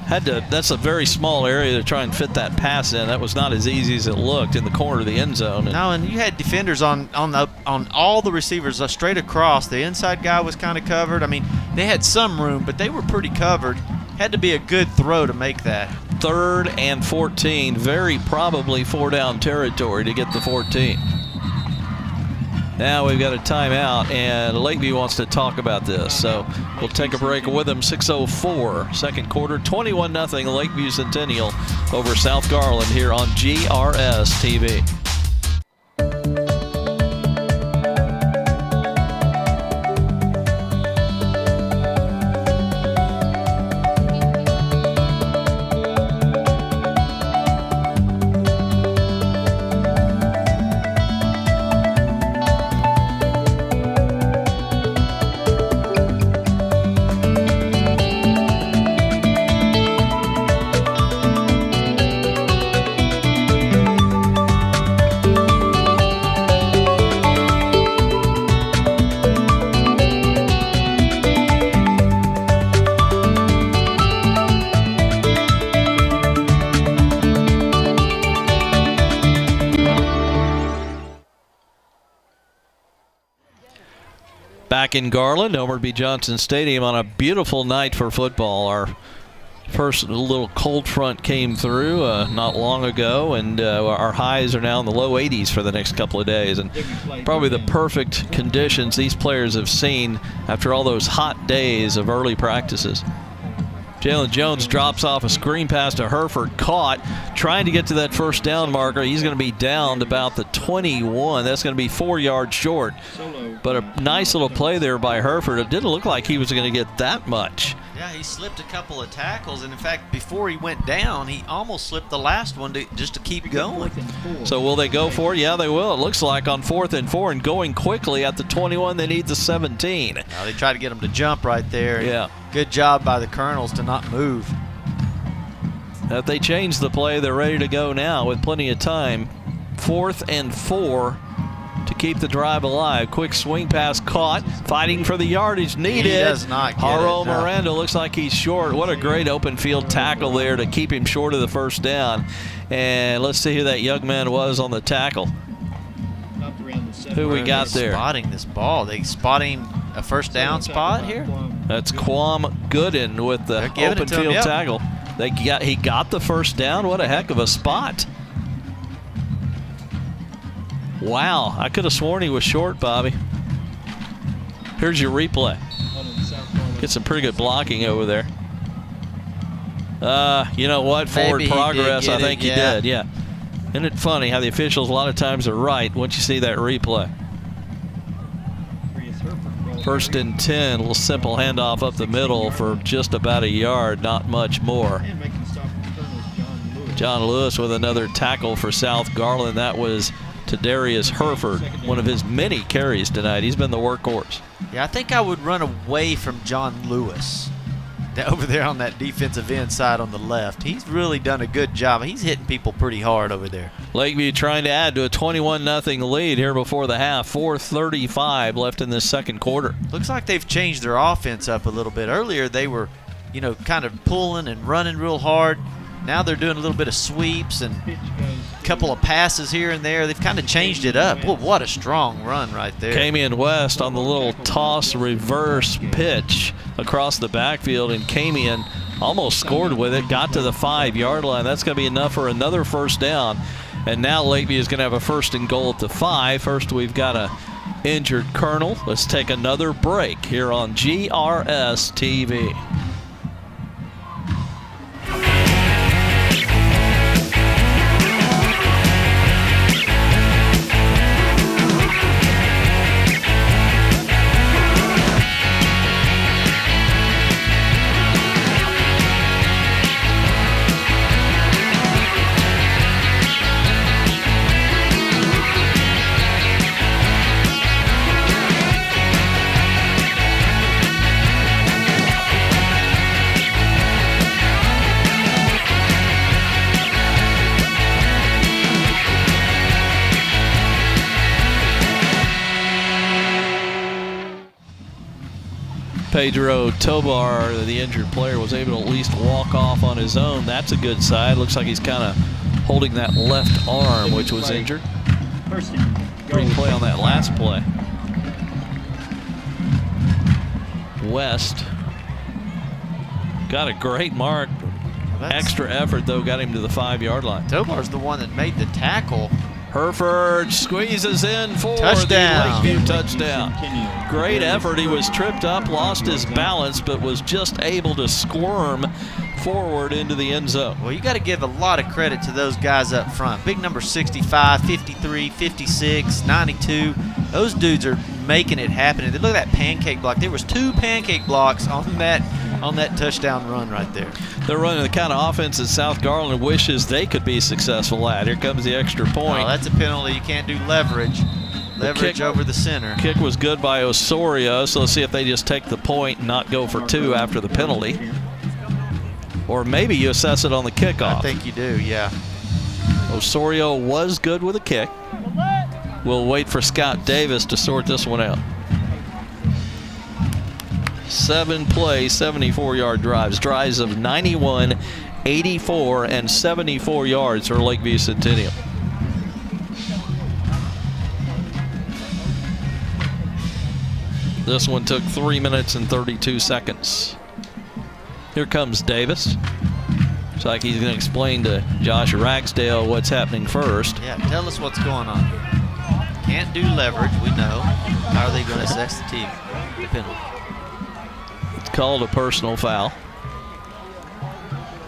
had to. That's a very small area to try and fit that pass in. That was not as easy as it looked in the corner of the end zone. No, and you had defenders on all the receivers straight across. The inside guy was kind of covered. I mean, they had some room, but they were pretty covered. Had to be a good throw to make that. 3rd and 14, very probably 4-down territory to get the 14. Now we've got a timeout, and Lakeview wants to talk about this. So we'll take a break with them. 6:04, second quarter, 21-0 Lakeview Centennial over South Garland here on GRS TV. Back in Garland, Homer B. Johnson Stadium on a beautiful night for football. Our first little cold front came through not long ago, and our highs are now in the low 80s for the next couple of days. And probably the perfect conditions these players have seen after all those hot days of early practices. Jalen Jones drops off a screen pass to Herford, caught, trying to get to that first down marker. He's going to be down to about the 21. That's going to be 4 yards short. Solo But a nice little play there by Hereford. It didn't look like he was going to get that much. Yeah, he slipped a couple of tackles, and in fact, before he went down, he almost slipped the last one just to keep going. So will they go for it? Yeah, they will. It looks like on 4th and 4 and going quickly at the 21. They need the 17. They try to get him to jump right there. Yeah. Good job by the Colonels to not move. If they change the play, they're ready to go now with plenty of time. 4th and 4 to keep the drive alive. Quick swing pass caught. Fighting for the yardage needed. He does not get Haro it, no. Miranda looks like he's short. What a great open field tackle there to keep him short of the first down. And let's see who that young man was on the tackle. Who we got there? Spotting this ball. They spotting a first down spot here? That's Quam Gooden with the open field tackle. He got the first down. What a heck of a spot. Wow, I could have sworn he was short, Bobby. Here's your replay. Get some pretty good blocking over there. You know what? Forward progress, I think he did, yeah. Isn't it funny how the officials a lot of times are right once you see that replay? 1st and 10, a little simple handoff up the middle for just about a yard, not much more. John Lewis with another tackle for South Garland. That was to Darius Hereford, one of his many carries tonight. He's been the workhorse. Yeah, I think I would run away from John Lewis over there on that defensive end side on the left. He's really done a good job. He's hitting people pretty hard over there. Lakeview trying to add to a 21-0 lead here before the half. 4:35 left in this second quarter. Looks like they've changed their offense up a little bit. Earlier they were, kind of pulling and running real hard. Now they're doing a little bit of sweeps and a couple of passes here and there. They've kind of changed it up. Well, what a strong run right there. Camion West on the little toss reverse pitch across the backfield, and Camion almost scored with it, got to the 5-yard line. That's going to be enough for another first down. And now Lakeview is going to have a 1st and goal at the 5. First, we've got a injured Colonel. Let's take another break here on GRS TV. Pedro Tobar, the injured player, was able to at least walk off on his own. That's a good side. Looks like he's kind of holding that left arm, which was injured. Great play on that last play. West got a great mark. Extra effort, though, got him to the 5-yard line. Tobar's the one that made the tackle. Hereford squeezes in for touchdown. The Lakeview touchdown. Great effort. He was tripped up, lost his balance, but was just able to squirm forward into the end zone. Well, you got to give a lot of credit to those guys up front. Big number 65, 53, 56, 92. Those dudes are making it happen. And look at that pancake block. There was 2 pancake blocks on that touchdown run right there. They're running the kind of offense that South Garland wishes they could be successful at. Here comes the extra point. Oh, that's a penalty. You can't do leverage. Leverage over the center. Kick was good by Osorio, so let's see if they just take the point and not go for 2 after the penalty. Or maybe you assess it on the kickoff. I think you do, yeah. Osorio was good with a kick. We'll wait for Scott Davis to sort this one out. 7-play, 74-yard drives. Drives of 91, 84, and 74 yards for Lakeview Centennial. This one took 3 minutes and 32 seconds. Here comes Davis. Looks like he's going to explain to Josh Ragsdale what's happening first. Yeah, tell us what's going on. Can't do leverage, we know. How are they going to assess the team? The penalty. It's called a personal foul.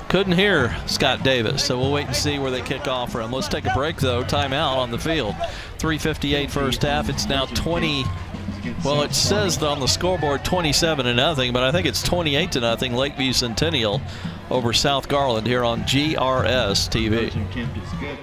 Couldn't hear Scott Davis, so we'll wait and see where they kick off from. Let's take a break, though. Timeout on the field. 3:58 first half. It's now 20 against Well, South it says Garland. on the scoreboard 27-0, but I think it's 28-0 Lakeview Centennial over South Garland here on GRS TV. First attempt is good.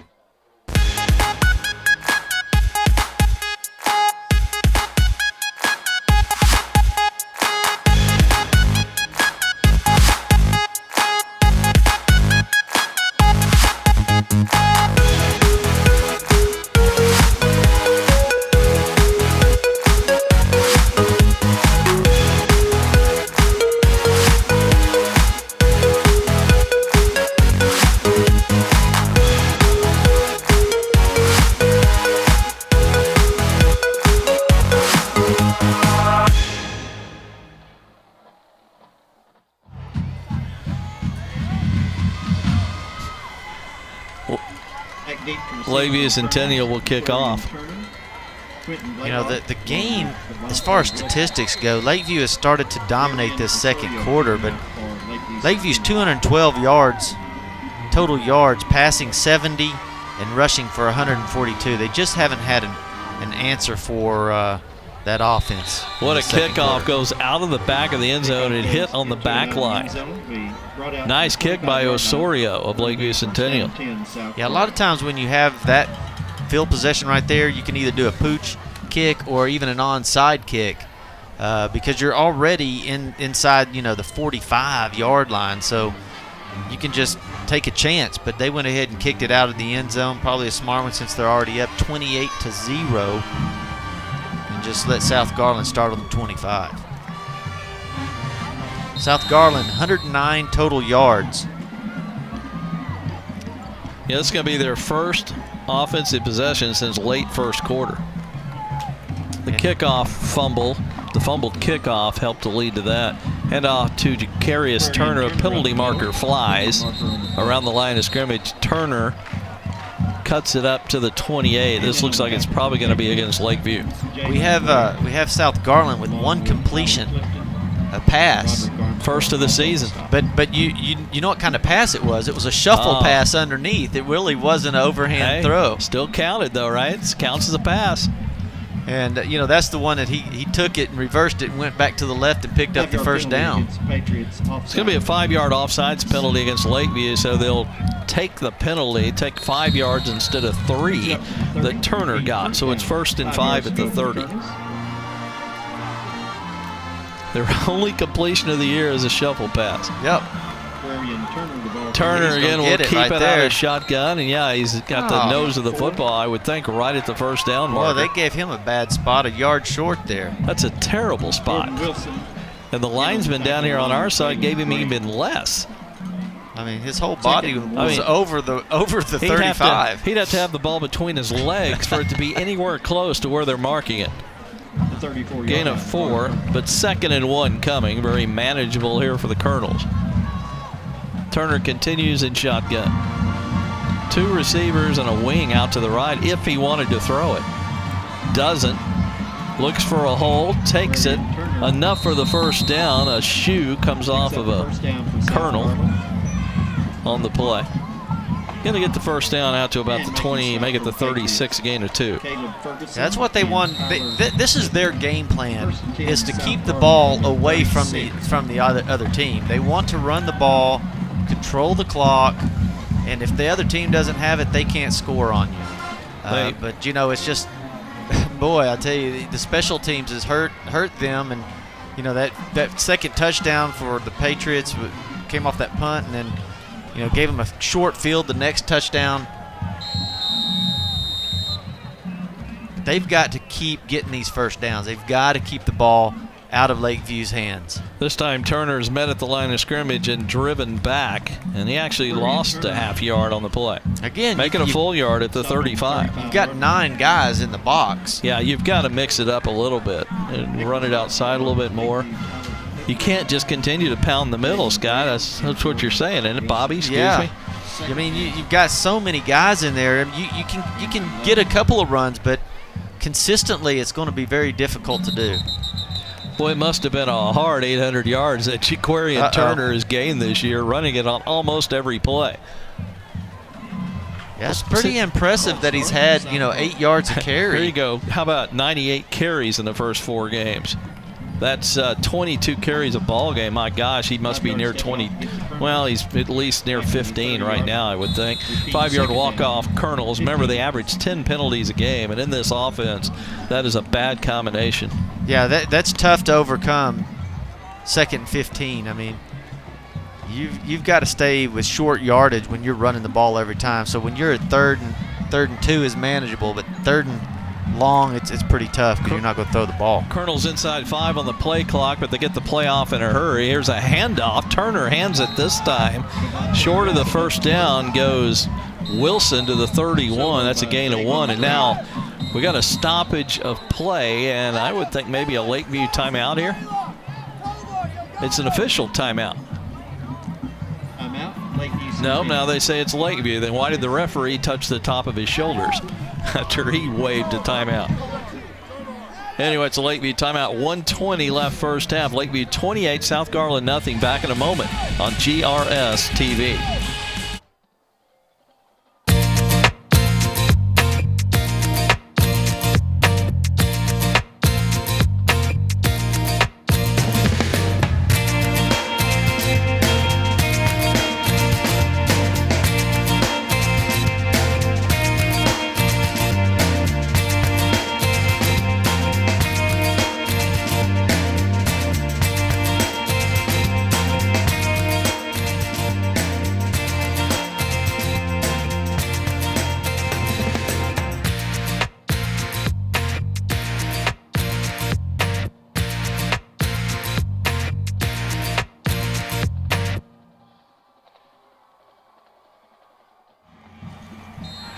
Lakeview Centennial will kick off. You know, the game, as far as statistics go, Lakeview has started to dominate this second quarter, but Lakeview's 212 yards, total yards, passing 70 and rushing for 142. They just haven't had an answer for that offense. What a kickoff, goes out of the back of the end zone and hit on the back line. Nice kick by Osorio of Lakeview Centennial. Yeah, a lot of times when you have that field possession right there, you can either do a pooch kick or even an onside kick because you're already inside, you know, the 45-yard line, so you can just take a chance. But they went ahead and kicked it out of the end zone, probably a smart one since they're already up 28-0, and just let South Garland start on the 25. South Garland, 109 total yards. Yeah, this is going to be their first offensive possession since late first quarter. The kickoff fumble, the fumbled kickoff helped to lead to that. Hand off to Jacarius Turner, a penalty marker flies around the line of scrimmage. Turner cuts it up to the 28. This looks like it's probably going to be against Lakeview. We have South Garland with one completion, a pass. First of the season. But you know what kind of pass it was? It was a shuffle pass underneath. It really wasn't an overhand throw. Still counted though, right? It counts as a pass. And you know, that's the one that he took it and reversed it and went back to the left and picked up the first down. It's going to be a 5-yard offsides penalty against Lakeview, so they'll take the penalty, take 5 yards instead of 3 that Turner got. So it's 1st and 5 at the 30. Their only completion of the year is a shuffle pass. Yep. Turner again will keep right it there. out of shotgun, and yeah, he's got the nose of the football, I would think, right at the first down marker. Well, they gave him a bad spot, a yard short there. That's a terrible spot. And the linesman down here on our side gave him even less. I mean, his whole body was over the 35. He'd have to have the ball between his legs for it to be anywhere close to where they're marking it. Gain of 4, but 2nd and 1 coming. Very manageable here for the Colonels. Turner continues in shotgun. 2 receivers and a wing out to the right if he wanted to throw it. Doesn't. Looks for a hole, takes it. Enough for the first down. A shoe comes off of a Colonel on the play. Going to get the first down out to about the 20, make it the 36, gain of 2. That's what they want. This is their game plan, is to keep the ball away from the other team. They want to run the ball, control the clock, and if the other team doesn't have it, they can't score on you. But you know, it's just, boy, I tell you, the special teams has hurt them, and you know that second touchdown for the Patriots came off that punt, and then you know gave them a short field the next touchdown. They've got to keep getting these first downs. They've got to keep the ball out of Lakeview's hands. This time Turner's met at the line of scrimmage and driven back, and he actually lost a half yard on the play. Again, making a full yard at the 35. You've got 9 guys in the box. Yeah, you've got to mix it up a little bit and run it outside a little bit more. You can't just continue to pound the middle, Scott. That's what you're saying, isn't it, Bobby? Excuse me. I mean, you've got so many guys in there. You can get a couple of runs, but consistently it's going to be very difficult to do. Boy, it must have been a hard 800 yards that Jaquarian Turner has gained this year, running it on almost every play. Yeah, it's pretty impressive that he's had, 8 yards a carry. There you go. How about 98 carries in the first 4 games? That's 22 carries a ball game. My gosh, he must be near 20. Well, he's at least near 15 right now, I would think. 5-yard walk-off Colonels. Remember, they average 10 penalties a game, and in this offense, that is a bad combination. Yeah, that's tough to overcome. 2nd and 15. I mean, you've got to stay with short yardage when you're running the ball every time. So when you're at third and 2 is manageable, but 3rd and long, it's pretty tough because you're not going to throw the ball. Colonel's inside 5 on the play clock, but they get the play off in a hurry. Here's a handoff. Turner hands it this time. Short of the first down goes Wilson to the 31. That's a gain of 1. And now we got a stoppage of play, and I would think maybe a Lakeview timeout here. It's an official timeout. No, now they say it's Lakeview. Then why did the referee touch the top of his shoulders after he waved a timeout? Anyway, it's a Lakeview timeout. 1:20 left first half. Lakeview 28, South Garland nothing. Back in a moment on GRS TV.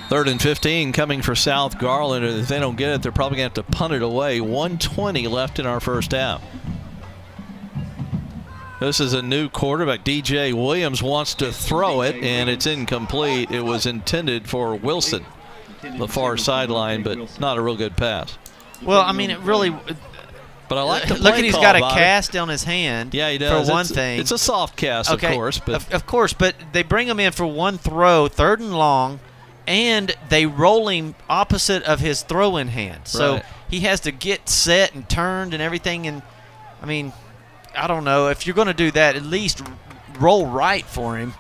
Third and 15 coming for South Garland. If they don't get it, they're probably going to have to punt it away. 1:20 left in our first half. This is a new quarterback. DJ Williams wants to throw it, and it's incomplete. It was intended for Wilson, the far sideline, but not a real good pass. Well, I mean, it really. But I like the play look at he's call got a about cast on his hand. Yeah, he does. For one thing, it's a soft cast, okay, of course. But of course, but they bring him in for one throw, 3rd and long. And they roll him opposite of his throwing hand. So right. He has to get set and turned and everything. And, I mean, I don't know. If you're going to do that, at least roll right for him.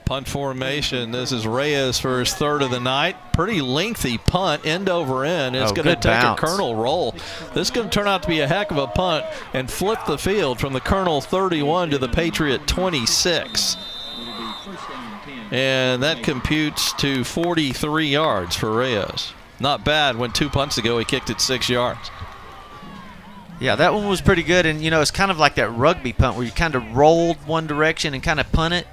Punt formation. This is Reyes for his 3rd of the night. Pretty lengthy punt, end over end. It's going to take bounce. a Colonel roll. This is going to turn out to be a heck of a punt and flip the field from the Colonel 31 to the Patriot 26. And that computes to 43 yards for Reyes. Not bad. When 2 punts ago, he kicked it 6 yards. Yeah, that one was pretty good. And, it's kind of like that rugby punt where you kind of rolled one direction and kind of punt it.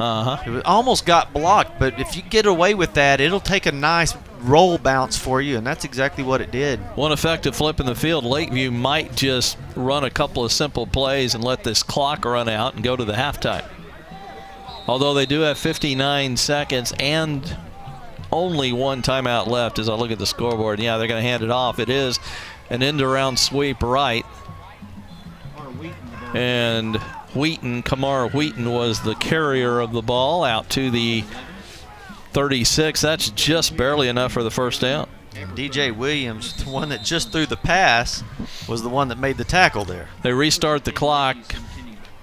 It almost got blocked, but if you get away with that, it'll take a nice roll bounce for you, and that's exactly what it did. One effective flip in the field. Lakeview might just run a couple of simple plays and let this clock run out and go to the halftime. Although they do have 59 seconds and only 1 timeout left as I look at the scoreboard. Yeah, they're going to hand it off. It is an end-around sweep right. And Kamar Wheaton was the carrier of the ball out to the 36. That's just barely enough for the first down. DJ Williams, the one that just threw the pass, was the one that made the tackle there. They restart the clock.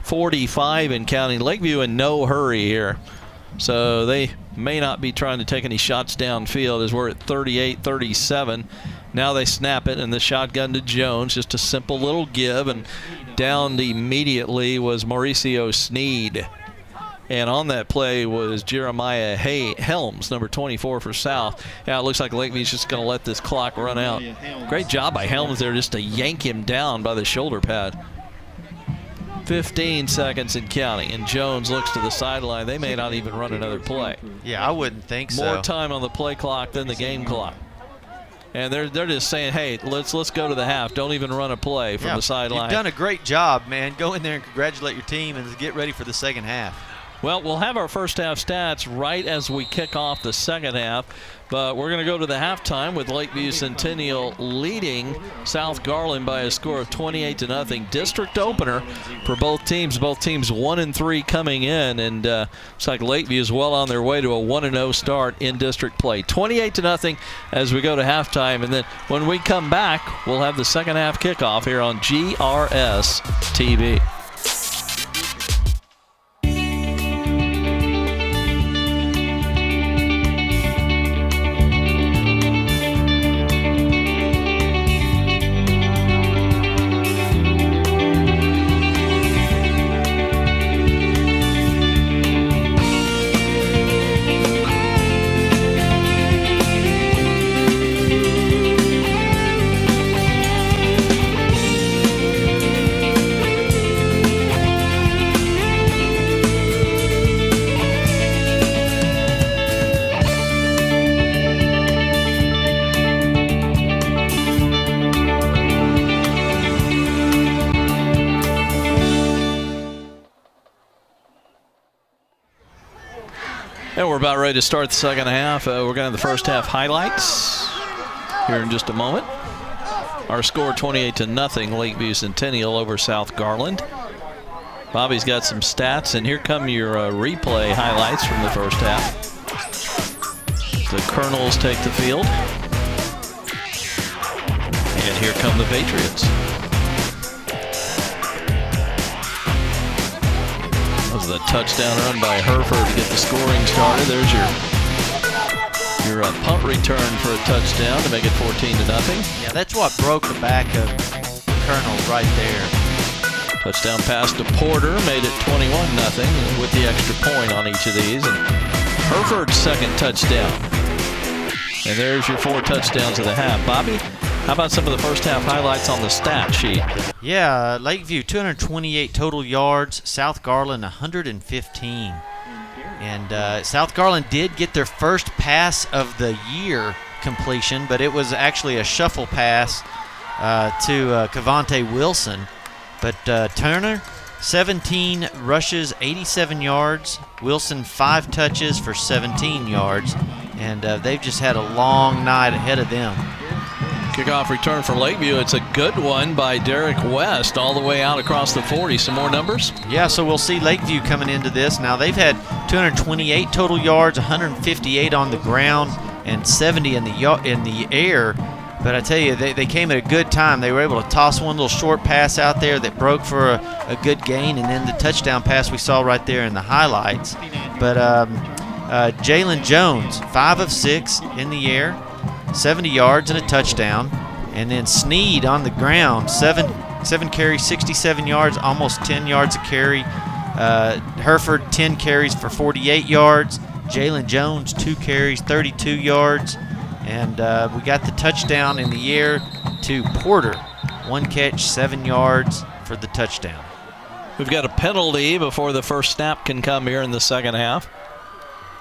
45 and counting. Lakeview in no hurry here. So they may not be trying to take any shots downfield as we're at 38-37. Now they snap it, and the shotgun to Jones. Just a simple little give, and down immediately was Mauricio Sneed. And on that play was Jeremiah Helms, number 24 for South. Yeah, it looks like Lakeview's just going to let this clock run out. Great job by Helms there just to yank him down by the shoulder pad. 15 seconds and counting, and Jones looks to the sideline. They may not even run another play. Yeah, I wouldn't think so. More time on the play clock than the game clock. And they're just saying, hey, let's go to the half. Don't even run a play from the sideline. You've done a great job, man. Go in there and congratulate your team and get ready for the second half. Well, we'll have our first half stats right as we kick off the second half, but we're going to go to the halftime with Lakeview Centennial leading South Garland by a score of 28-0. District opener for both teams. Both teams 1-3 coming in, and looks like Lakeview is well on their way to a 1-0 start in district play. 28-0 as we go to halftime, and then when we come back, we'll have the second half kickoff here on GRS TV. And we're about ready to start the second half. We're going to have the first half highlights here in just a moment. Our score 28-0, Lakeview Centennial over South Garland. Bobby's got some stats, and here come your replay highlights from the first half. The Colonels take the field. And here come the Patriots. That was a touchdown run by Hereford to get the scoring started. There's your punt return for a touchdown to make it 14-0. Yeah, that's what broke the back of the Colonels right there. Touchdown pass to Porter made it 21-0 with the extra point on each of these. And Hereford's second touchdown. And there's your 4 touchdowns of the half. Bobby, how about some of the first half highlights on the stat sheet? Yeah, Lakeview 228 total yards, South Garland 115. And South Garland did get their first pass of the year completion, but it was actually a shuffle pass to Cavante Wilson. But Turner, 17 rushes, 87 yards. Wilson, 5 touches for 17 yards. And they've just had a long night ahead of them. Kickoff return for Lakeview. It's a good one by Derek West all the way out across the 40. Some more numbers? Yeah, so we'll see Lakeview coming into this. Now, they've had 228 total yards, 158 on the ground, and 70 in the air. But I tell you, they came at a good time. They were able to toss one little short pass out there that broke for a good gain, and then the touchdown pass we saw right there in the highlights. But Jalen Jones, 5 of 6 in the air, 70 yards and a touchdown. And then Sneed on the ground, 7 carries, 67 yards, almost 10 yards a carry. Hereford, 10 carries for 48 yards. Jalen Jones, 2 carries, 32 yards. And we got the touchdown in the air to Porter. 1 catch, 7 yards for the touchdown. We've got a penalty before the first snap can come here in the second half.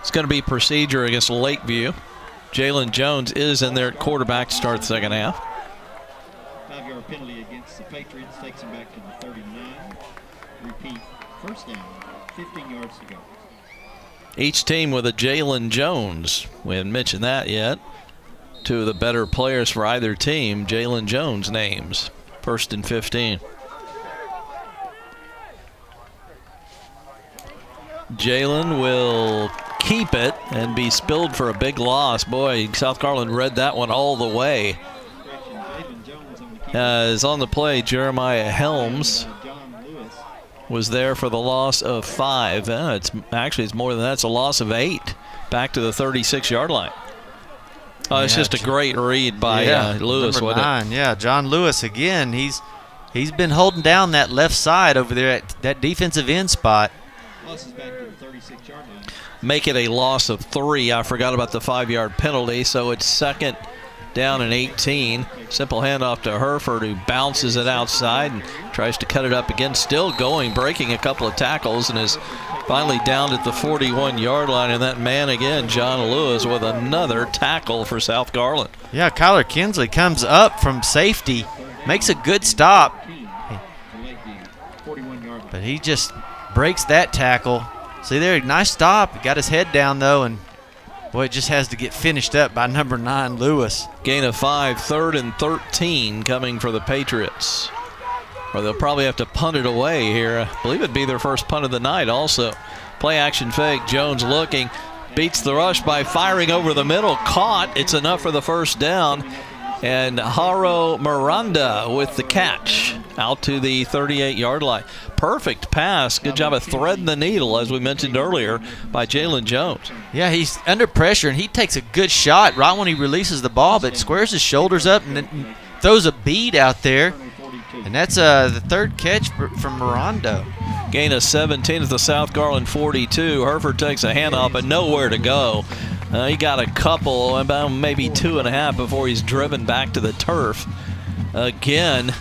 It's going to be procedure against Lakeview. Jalen Jones is in there at quarterback to start the second half. 5-yard penalty against the Patriots takes him back to the 39. Repeat, first down, 15 yards to go. Each team with a Jalen Jones. We haven't mentioned that yet. 2 of the better players for either team, Jalen Jones names. 1st and 15. Jalen will keep it and be spilled for a big loss. Boy, South Garland read that one all the way. Is on the play, Jeremiah Helms was there for the loss of 5. It's more than that. It's a loss of 8 back to the 36-yard line. It's just a great read by Lewis. Number 9, yeah, John Lewis again. He's been holding down that left side over there at that defensive end spot. Back to the 36-yard line. Make it a loss of 3. I forgot about the 5-yard penalty, so it's 2nd down and 18. Simple handoff to Hereford, who bounces it outside and tries to cut it up again. Still going, breaking a couple of tackles, and is finally down at the 41-yard line. And that man again, John Lewis, with another tackle for South Garland. Yeah, Kyler Kinsley comes up from safety, makes a good stop, but he just breaks that tackle See there, nice stop. He got his head down, though, and, boy, it just has to get finished up by number 9, Lewis. Gain of 5, 3rd and 13 coming for the Patriots. Or they'll probably have to punt it away here. I believe it'd be their first punt of the night also. Play action fake. Jones looking. Beats the rush by firing over the middle. Caught. It's enough for the first down. And Haro Miranda with the catch out to the 38-yard line. Perfect pass. Good job of threading the needle, as we mentioned earlier, by Jalen Jones. Yeah, he's under pressure, and he takes a good shot right when he releases the ball, but squares his shoulders up and then throws a bead out there. And that's the third catch from Miranda. Gain of 17 at the South Garland 42. Hereford takes a handoff, but nowhere to go. He got a couple, about maybe 2.5 before he's driven back to the turf. Again,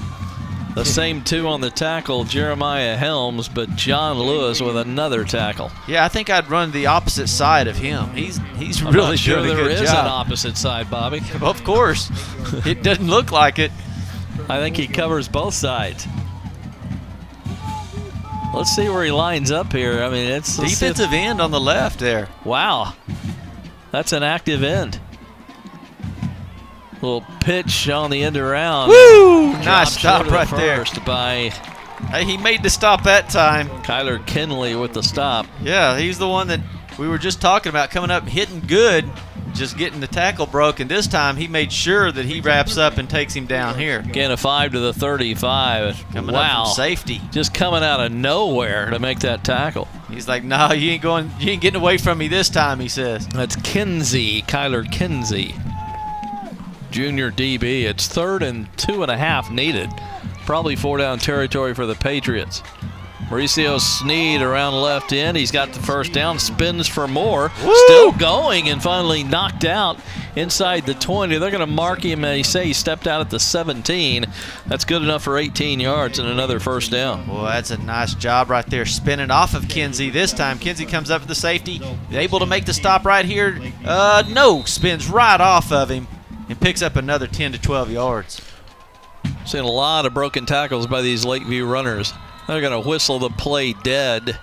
the same 2 on the tackle, Jeremiah Helms, but John Lewis with another tackle. Yeah, I think I'd run the opposite side of him. He's I'm really not sure doing a there good is job. an opposite side, Bobby. Well, of course. It doesn't look like it. I think he covers both sides. Let's see where he lines up here. I mean, it's Defensive end on the left there. Wow. That's an active end. Little pitch on the end around. Woo! Dropped Nice stop short right of the there. first by Hey, he made the stop that time. Kyler Kinley with the stop. Yeah, he's the one that we were just talking about coming up, hitting good, just getting the tackle broke. And this time he made sure that he wraps up and takes him down here. Again, a 5 to the 35. Coming wow. up from safety. Just coming out of nowhere to make that tackle. He's like, no, you ain't getting away from me this time, he says. That's Kinsey, Kyler Kinsey. Junior DB. It's 3rd and 2.5 needed. Probably 4-down territory for the Patriots. Mauricio Sneed around left end. He's got the first down, spins for more. Woo! Still going and finally knocked out inside the 20. They're going to mark him. They say he stepped out at the 17. That's good enough for 18 yards and another first down. Well, that's a nice job right there, spinning off of Kinsey. This time, Kinsey comes up to the safety, able to make the stop right here. No, spins right off of him and picks up another 10 to 12 yards. Seeing a lot of broken tackles by these Lakeview runners. They're going to whistle the play dead.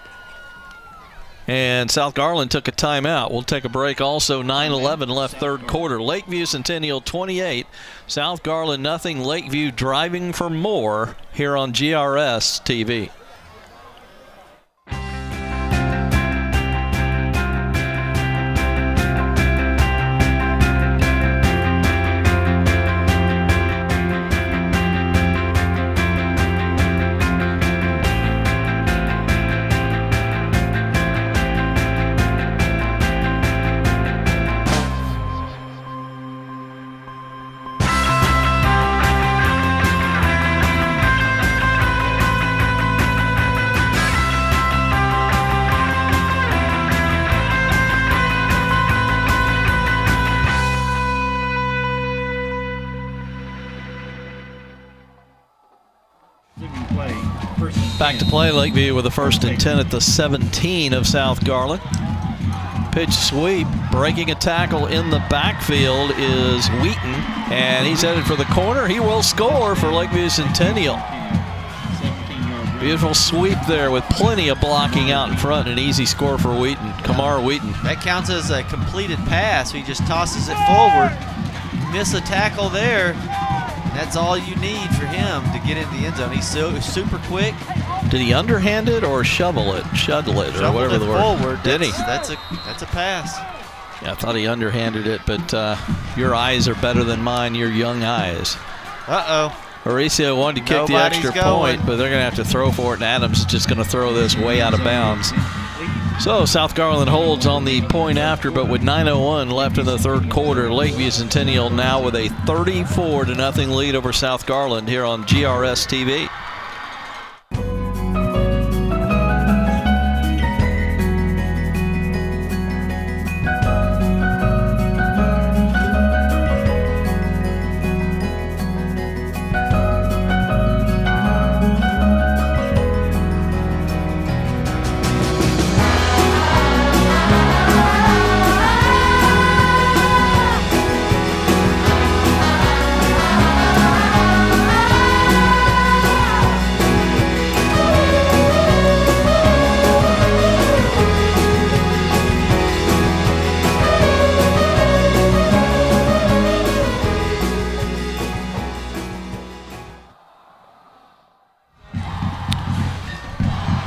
And South Garland took a timeout. We'll take a break also. 9:11 left third quarter. Lakeview Centennial 28. South Garland nothing. Lakeview driving for more here on GRS TV. Back to play. Lakeview with a 1st and 10 at the 17 of South Garland. Pitch sweep, breaking a tackle in the backfield is Wheaton, and he's headed for the corner. He will score for Lakeview Centennial. Beautiful sweep there with plenty of blocking out in front. An easy score for Wheaton. Kamar Wheaton. That counts as a completed pass. He just tosses it forward. Miss a tackle there. That's all you need for him to get into the end zone. He's so super quick. Did he underhand it or shuttle it, or whatever the word? Forward. Did he? That's a pass. Yeah, I thought he underhanded it, but your eyes are better than mine. Your young eyes. Uh-oh. Mauricio wanted to kick the extra point, but they're going to have to throw for it, and Adams is just going to throw this way out of bounds. So South Garland holds on the point after, but with 9:01 left in the third quarter, Lakeview Centennial now with a 34-0 lead over South Garland here on GRS TV.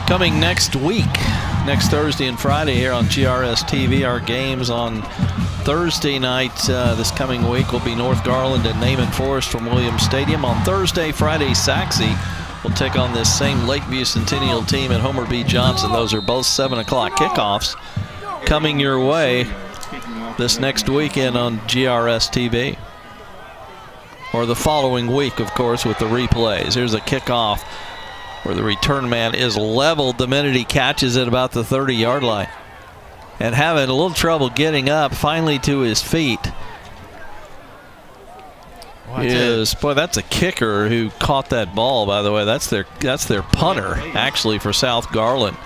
Coming next week, next Thursday and Friday here on GRS TV, our games on Thursday night this coming week will be North Garland and Naaman Forest from Williams Stadium. On Thursday, Friday, Saxe will take on this same Lakeview Centennial team at Homer B. Johnson. Those are both 7 o'clock kickoffs coming your way this next weekend on GRS TV. Or the following week, of course, with the replays. Here's a kickoff where the return man is leveled the minute he catches it about the 30-yard line. And having a little trouble getting up finally to his feet is, boy, that's a kicker who caught that ball, by the way. That's their punter, actually, for South Garland.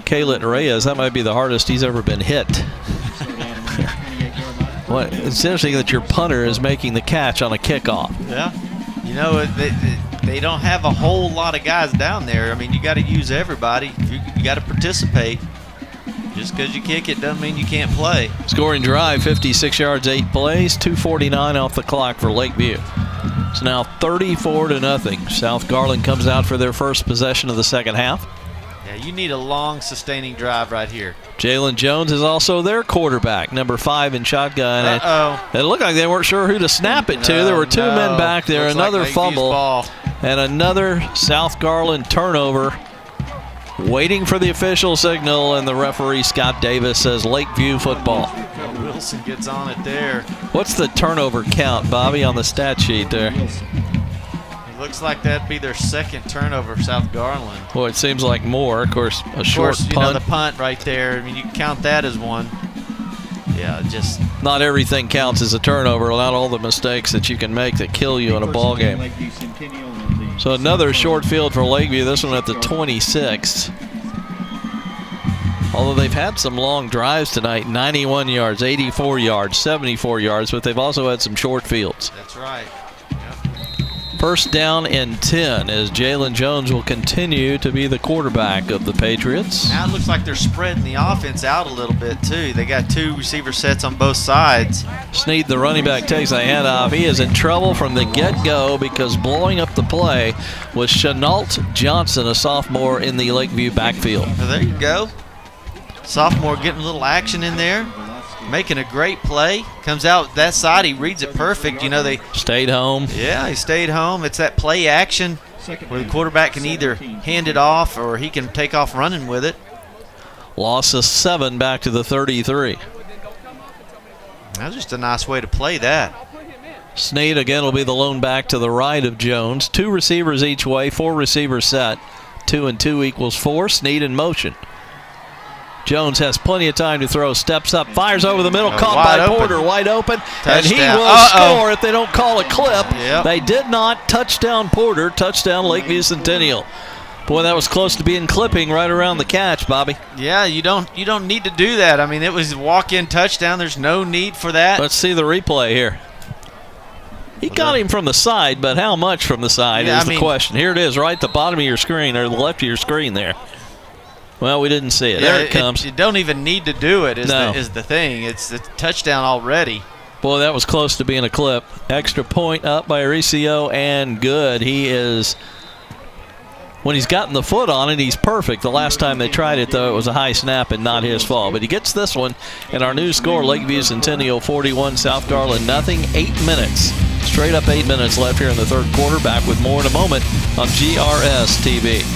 Kaylet Reyes, that might be the hardest he's ever been hit. Well, it's interesting that your punter is making the catch on a kickoff. Yeah. You know, they don't have a whole lot of guys down there. I mean, you got to use everybody. You got to participate. Just because you kick it doesn't mean you can't play. Scoring drive, 56 yards, 8 plays, 2:49 off the clock for Lakeview. It's now 34-0. South Garland comes out for their first possession of the second half. Yeah, you need a long, sustaining drive right here. Jalen Jones is also their quarterback, number 5 in shotgun. Uh-oh. It looked like they weren't sure who to snap it to. There were two men back there, Looks another like fumble, ball. and another South Garland turnover. Waiting for the official signal, and the referee, Scott Davis, says Lakeview football. Wilson gets on it there. What's the turnover count, Bobby, on the stat sheet there? It looks like that'd be their second turnover for South Garland. Well, it seems like more. Of course, a short You know, punt. the punt right there. I mean, you can count that as one. Yeah, just Not everything counts as a turnover. Not all the mistakes that you can make that kill you in a ball game. So another short field for Lakeview, this one at the 26. Although they've had some long drives tonight, 91 yards, 84 yards, 74 yards, but they've also had some short fields. That's right. First down and 10 as Jalen Jones will continue to be the quarterback of the Patriots. Now it looks like they're spreading the offense out a little bit too. They got 2 receiver sets on both sides. Snead, the running back, takes a handoff. He is in trouble from the get-go because blowing up the play was Chenault Johnson, a sophomore in the Lakeview backfield. Well, there you go. Sophomore getting a little action in there, making a great play. Comes out that side, he reads it perfect. You know, they stayed home. Yeah, he stayed home. It's that play action where the quarterback can either hand it off or he can take off running with it. Loss of 7 back to the 33. That's just a nice way to play that. Snead again will be the lone back to the right of Jones. 2 receivers each way, 4 receivers set. 2 and 2 equals 4. Snead in motion. Jones has plenty of time to throw, steps up, fires over the middle, caught by Porter, wide open, Touchdown. And he will score if they don't call a clip. Yep. They did not. Touchdown Porter, touchdown Lakeview Centennial. Boy, that was close to being clipping right around the catch, Bobby. Yeah, you don't need to do that. I mean, it was a walk-in touchdown. There's no need for that. Let's see the replay here. He got him from the side, but how much from the side is the question. Here it is, right at the bottom of your screen, or the left of your screen there. Well, we didn't see it. Yeah, there it comes. You don't even need to do it is the thing. It's a touchdown already. Boy, that was close to being a clip. Extra point up by Aricio, and good. He is, when he's gotten the foot on it, he's perfect. The last time they tried it, though, it was a high snap and not his fault. But he gets this one, and our new score, Lakeview Centennial 41, South Garland nothing. 8 minutes. Straight up 8 minutes left here in the third quarter. Back with more in a moment on GRS TV.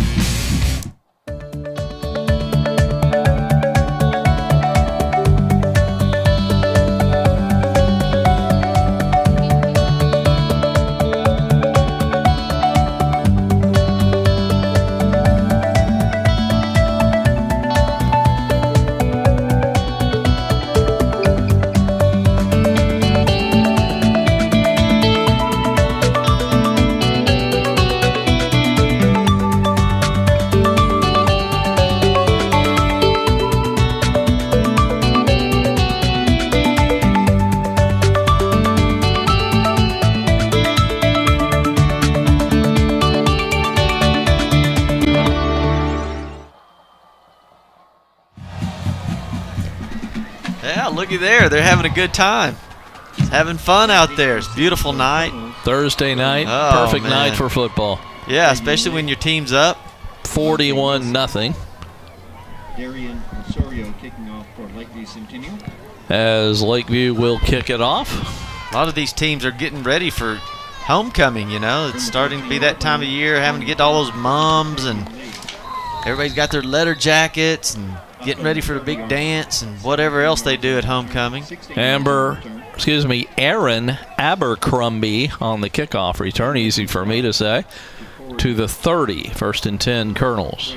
Yeah, looky there. They're having a good time. Having fun out there. It's a beautiful night. Thursday night, Oh, perfect man. night for football. Yeah, especially when your team's up. 41-0. Darian Osorio kicking off for Lakeview Centennial. As Lakeview will kick it off. A lot of these teams are getting ready for homecoming, you know. It's starting to be that time of year, having to get all those mums, and everybody's got their letter jackets and getting ready for the big dance and whatever else they do at homecoming. Aaron Abercrombie on the kickoff return, easy for me to say, to the 30, 1st and 10 Colonels.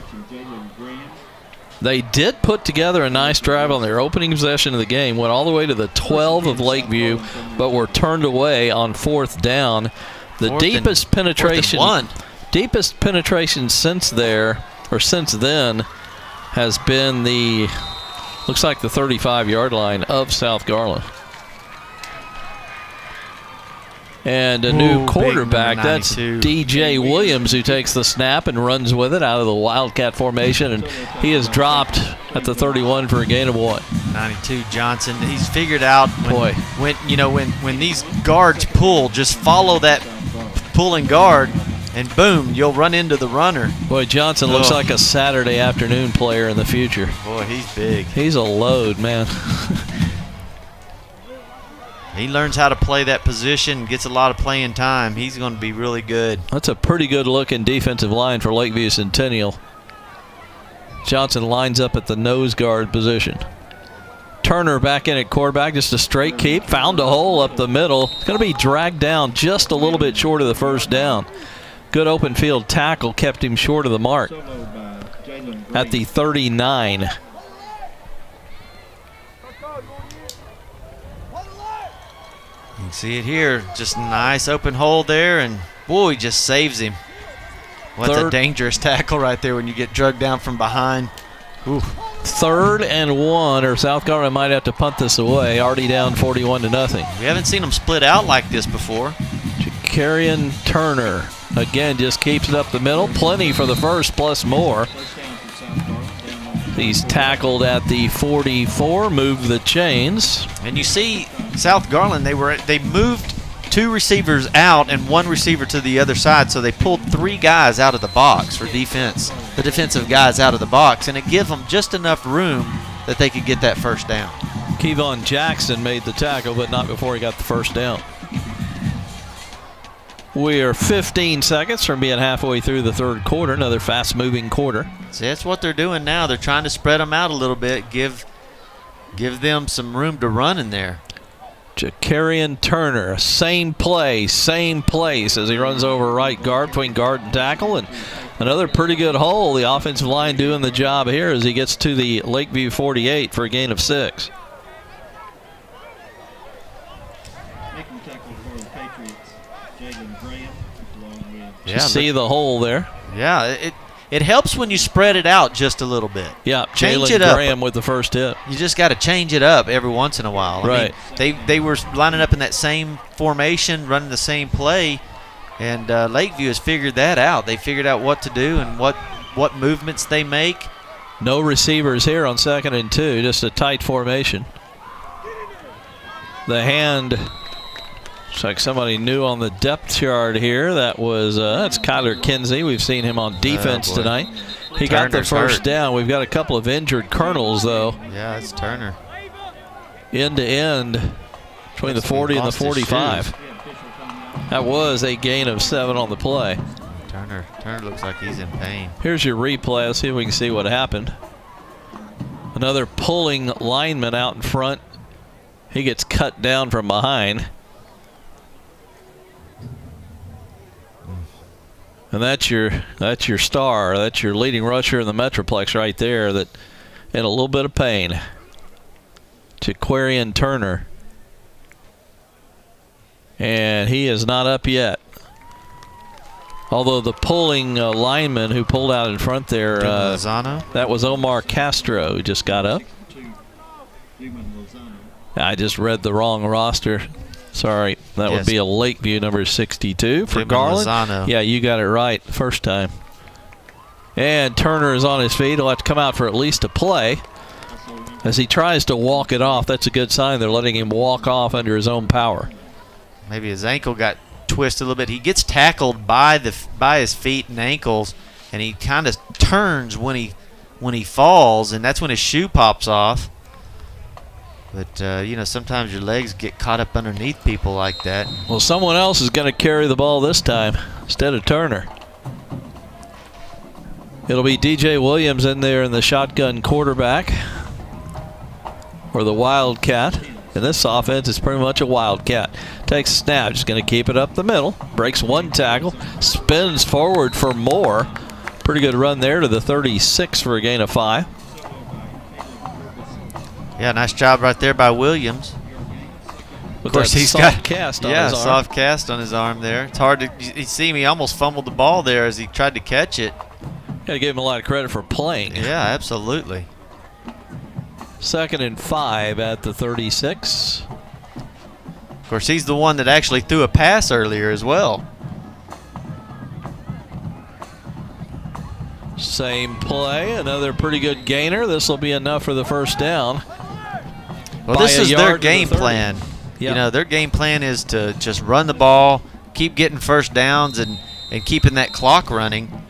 They did put together a nice drive on their opening possession of the game, went all the way to the 12 of Lakeview, but were turned away on 4th down. The deepest penetration since then has been looks like the 35-yard line of South Garland. And a new quarterback, that's DJ Williams, who takes the snap and runs with it out of the Wildcat formation, and he is dropped at the 31 for a gain of 1. 92 Johnson, he's figured out when these guards pull, just follow that pulling guard, and boom, you'll run into the runner. Boy, Johnson looks like a Saturday afternoon player in the future. Boy, he's big. He's a load, man. He learns how to play that position, gets a lot of playing time. He's going to be really good. That's a pretty good-looking defensive line for Lakeview Centennial. Johnson lines up at the nose guard position. Turner back in at quarterback, just a straight keep. Found a hole up the middle. It's going to be dragged down just a little bit short of the first down. Good open field tackle kept him short of the mark at the 39. You can see it here. Just a nice open hole there, and boy, he just saves him. What's a dangerous tackle right there when you get drugged down from behind. Ooh. 3rd and 1, or South Garland might have to punt this away. Already down 41-0. We haven't seen them split out like this before. Jacarian Turner again just keeps it up the middle. Plenty for the first plus more. He's tackled at the 44, moved the chains. And you see South Garland, they moved 2 receivers out and 1 receiver to the other side, so they pulled 3 guys out of the box for defense, the defensive guys out of the box, and it gives them just enough room that they could get that first down. Kevon Jackson made the tackle, but not before he got the first down. We are 15 seconds from being halfway through the 3rd quarter, another fast-moving quarter. See, that's what they're doing now. They're trying to spread them out a little bit, give them some room to run in there. Jacarian Turner, same play, same place as he runs over right guard between guard and tackle, and another pretty good hole. The offensive line doing the job here as he gets to the Lakeview 48 for a gain of 6. You see the hole there. Yeah, it helps when you spread it out just a little bit. Yeah, change Jalen it up. Graham with the first hit. You just got to change it up every once in a while. Right. I mean, they were lining up in that same formation, running the same play, and Lakeview has figured that out. They figured out what to do and what movements they make. No receivers here on 2nd and 2, just a tight formation. The hand. Looks like somebody new on the depth chart here. That's Kyler Kinsey. We've seen him on defense tonight. He got the first down. We've got a couple of injured Colonels, though. Yeah, it's Turner. End to end between the 40 and the 45. That was a gain of 7 on the play. Turner looks like he's in pain. Here's your replay. Let's see if we can see what happened. Another pulling lineman out in front. He gets cut down from behind. And that's your star. That's your leading rusher in the Metroplex right there, that in a little bit of pain. Jacarian Turner. And he is not up yet. Although the pulling lineman who pulled out in front there, that was Omar Castro, who just got up. I just read the wrong roster. Sorry, that would be a Lakeview number 62 for Garland. Lozano. Yeah, you got it right the first time. And Turner is on his feet. He'll have to come out for at least a play. As he tries to walk it off, that's a good sign. They're letting him walk off under his own power. Maybe his ankle got twisted a little bit. He gets tackled by his feet and ankles, and he kind of turns when he falls, and that's when his shoe pops off. But, you know, sometimes your legs get caught up underneath people like that. Well, someone else is going to carry the ball this time instead of Turner. It'll be DJ Williams in there in the shotgun quarterback, or the Wildcat. And this offense is pretty much a Wildcat. Takes a snap, just going to keep it up the middle. Breaks one tackle, spins forward for more. Pretty good run there to the 36 for a gain of 5. Yeah, nice job right there by Williams. Of course, he's got cast on his arm. Soft cast on his arm there. It's hard to you see him. He almost fumbled the ball there as he tried to catch it. Got to give him a lot of credit for playing. Yeah, absolutely. 2nd and 5 at the 36. Of course, he's the one that actually threw a pass earlier as well. Same play, another pretty good gainer. This will be enough for the first down. Well, this is their game plan. Yep. You know, their game plan is to just run the ball, keep getting first downs, and keeping that clock running.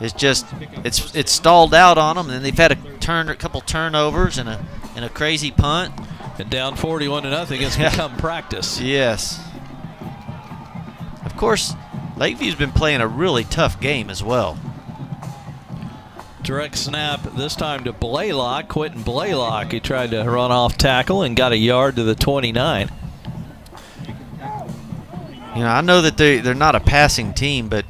It's just it's stalled out on them, and they've had a couple turnovers and a crazy punt. And down 41-0, it's become practice. Yes. Of course, Lakeview's been playing a really tough game as well. Direct snap this time to Blaylock, Quentin Blaylock. He tried to run off tackle and got a yard to the 29. You know, I know that they're not a passing team, but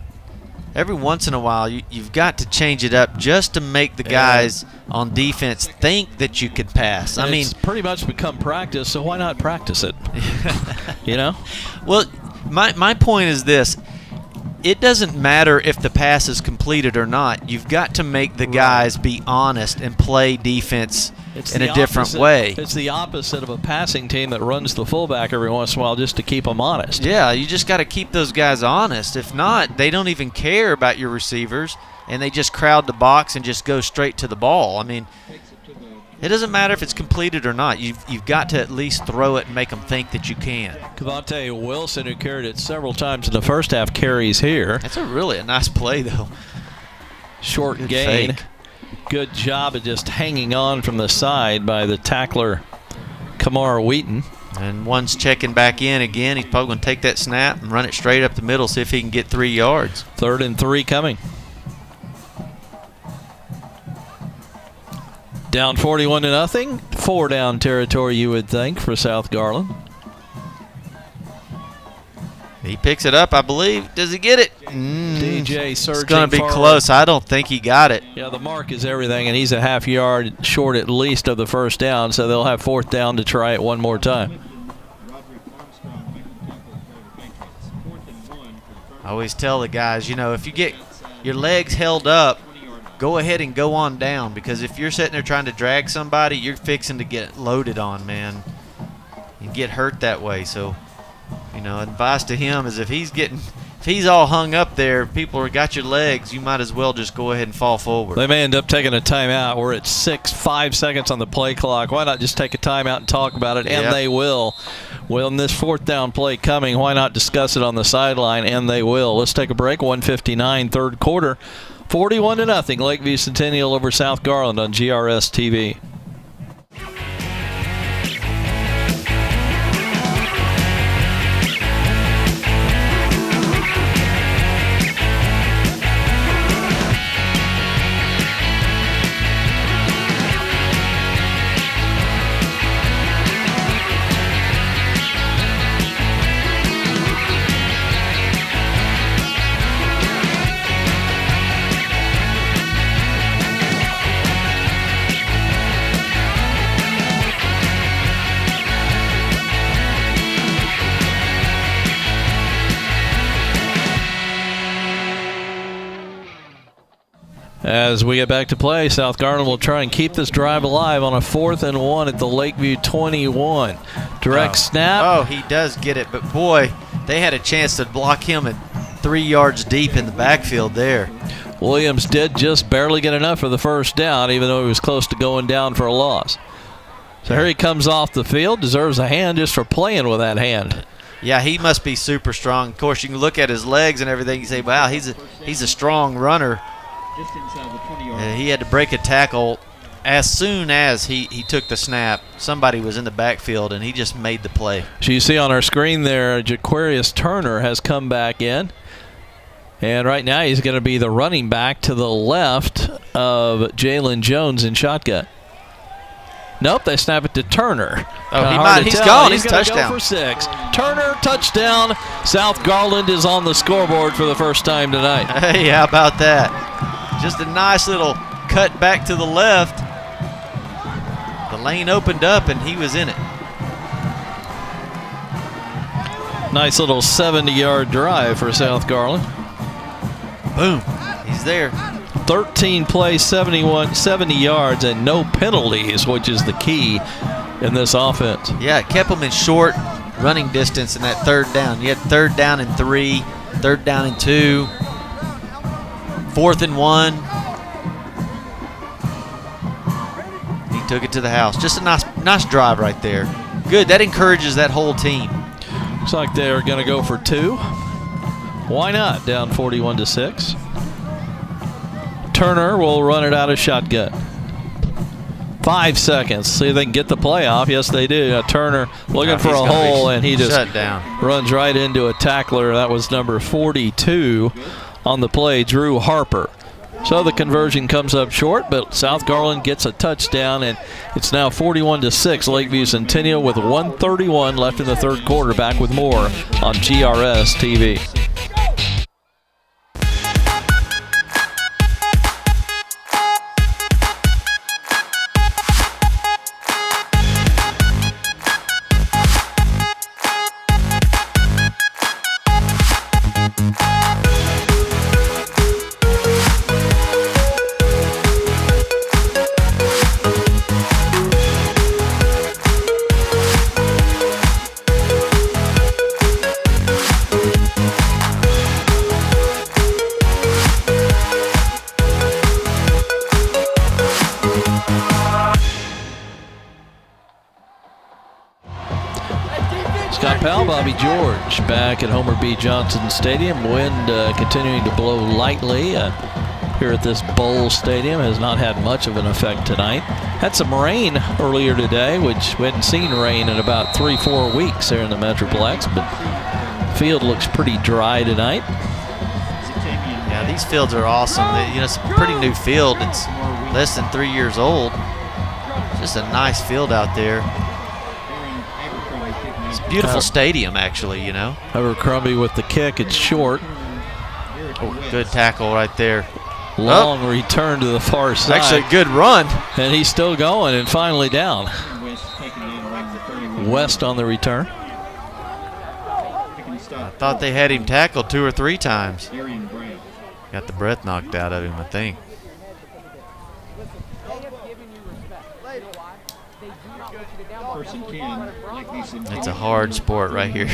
every once in a while you've got to change it up just to make the guys on defense think that you can pass. I mean, it's pretty much become practice, so why not practice it? You know? Well, my point is this. It doesn't matter if the pass is completed or not. You've got to make the guys be honest and play defense in a different way. It's the opposite of a passing team that runs the fullback every once in a while just to keep them honest. Yeah, you just got to keep those guys honest. If not, they don't even care about your receivers, and they just crowd the box and just go straight to the ball. I mean, it doesn't matter if it's completed or not. You've got to at least throw it and make them think that you can. Cavante Wilson, who carried it several times in the first half, carries here. That's a nice play, though. Short Good gain. fake. Good job of just hanging on from the side by the tackler, Kamar Wheaton. And one's checking back in again. He's probably going to take that snap and run it straight up the middle, see if he can get 3 yards. 3rd and 3 coming. Down 41-0. 4 down territory, you would think, for South Garland. He picks it up, I believe. Does he get it? DJ surging It's going to be forward. close. I don't think he got it. Yeah, the mark is everything, and he's a half yard short at least of the first down, so they'll have 4th down to try it one more time. I always tell the guys, you know, if you get your legs held up, go ahead and go on down, because if you're sitting there trying to drag somebody, you're fixing to get loaded on, man. You get hurt that way. So, you know, advice to him is if he's all hung up there, people have got your legs, you might as well just go ahead and fall forward. They may end up taking a timeout. We're at 5 seconds on the play clock. Why not just take a timeout and talk about it? And they will. Well, in this 4th down play coming, why not discuss it on the sideline? And they will. Let's take a break. 1:59, 3rd quarter. 41-0, Lakeview Centennial over South Garland on GRS TV. As we get back to play, South Garland will try and keep this drive alive on a 4th and 1 at the Lakeview 21. Direct snap. Oh, he does get it, but boy, they had a chance to block him at 3 yards deep in the backfield there. Williams did just barely get enough for the first down, even though he was close to going down for a loss. So here he comes off the field, deserves a hand just for playing with that hand. Yeah, he must be super strong. Of course, you can look at his legs and everything. You say, wow, he's a strong runner. Just inside the 20-yard. He had to break a tackle as soon as he took the snap. Somebody was in the backfield, and he just made the play. So you see on our screen there, Jaquarius Turner has come back in. And right now he's going to be the running back to the left of Jalen Jones in shotgun. Nope, they snap it to Turner. Oh, he's gone. He's gonna touchdown. Go for 6. Turner, touchdown. South Garland is on the scoreboard for the first time tonight. Hey, how about that? Just a nice little cut back to the left. The lane opened up, and he was in it. Nice little 70-yard drive for South Garland. Boom. He's there. 13 plays, 70 yards, and no penalties, which is the key in this offense. Yeah, it kept him in short running distance in that third down. You had 3rd down and 3, 3rd down and 2, 4th and 1. He took it to the house. Just a nice drive right there. Good. That encourages that whole team. Looks like they're going to go for 2. Why not? Down 41-6. Turner will run it out of shotgun. 5 seconds. See if they can get the play off. Yes, they do. Turner looking for a hole, and he just shut down. Runs right into a tackler. That was number 42 on the play, Drew Harper. So the conversion comes up short, but South Garland gets a touchdown, and it's now 41-6. Lakeview Centennial with 1:31 left in the third quarter. Back with more on GRS TV. Scott Powell, Bobby George back at Homer B. Johnson Stadium. Wind continuing to blow lightly here at this bowl stadium. Has not had much of an effect tonight. Had some rain earlier today, which we hadn't seen rain in about 3-4 weeks here in the Metroplex, but the field looks pretty dry tonight. Yeah, these fields are awesome. It's a pretty new field. It's less than 3 years old. Just a nice field out there. It's a beautiful stadium, actually, Abercrombie with the kick. It's short. Oh, good tackle right there. Long return to the far side. Actually, a good run. And he's still going and finally down. West on the return. I thought they had him tackled 2 or 3 times. Got the breath knocked out of him, I think. It's a hard sport right here.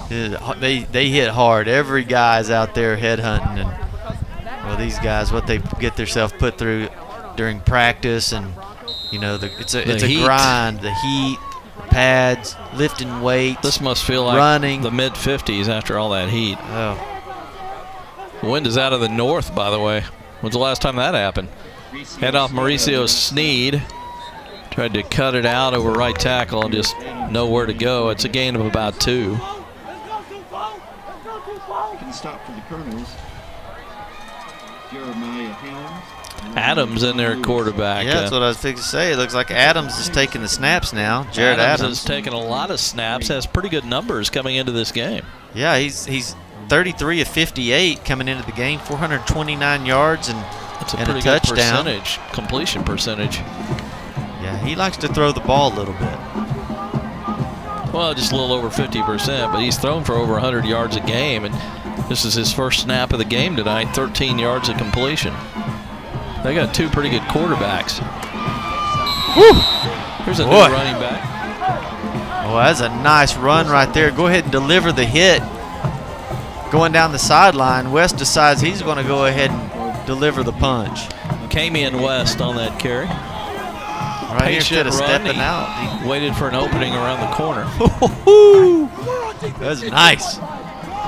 They hit hard. Every guy's out there headhunting, and these guys, what they get themselves put through during practice, and it's a grind. The heat, pads, lifting weights. This must feel like running. The mid-50s after all that heat. Oh. The wind is out of the north, by the way. When's the last time that happened? Head off Mauricio Sneed. Tried to cut it out over right tackle and just nowhere to go. It's a gain of about 2. Can stop for the Colonels. Jeremiah Helms. Adams in there at quarterback. Yeah, that's what I was fixing to say. It looks like Adams is taking the snaps now. Jared Adams has taken a lot of snaps, has pretty good numbers coming into this game. Yeah, he's 33 of 58 coming into the game, 429 yards and that's a and pretty a good touchdown. Completion percentage. Yeah, he likes to throw the ball a little bit. Well, just a little over 50%, but he's thrown for over 100 yards a game, and this is his first snap of the game tonight, 13 yards of completion. They got 2 pretty good quarterbacks. Woo! Here's a new running back. Oh, that's a nice run right there. Go ahead and deliver the hit. Going down the sideline, West decides he's going to go ahead and deliver the punch. Camion West on that carry. Right here, instead patient of run. stepping He out. waited for an opening around the corner. That's nice.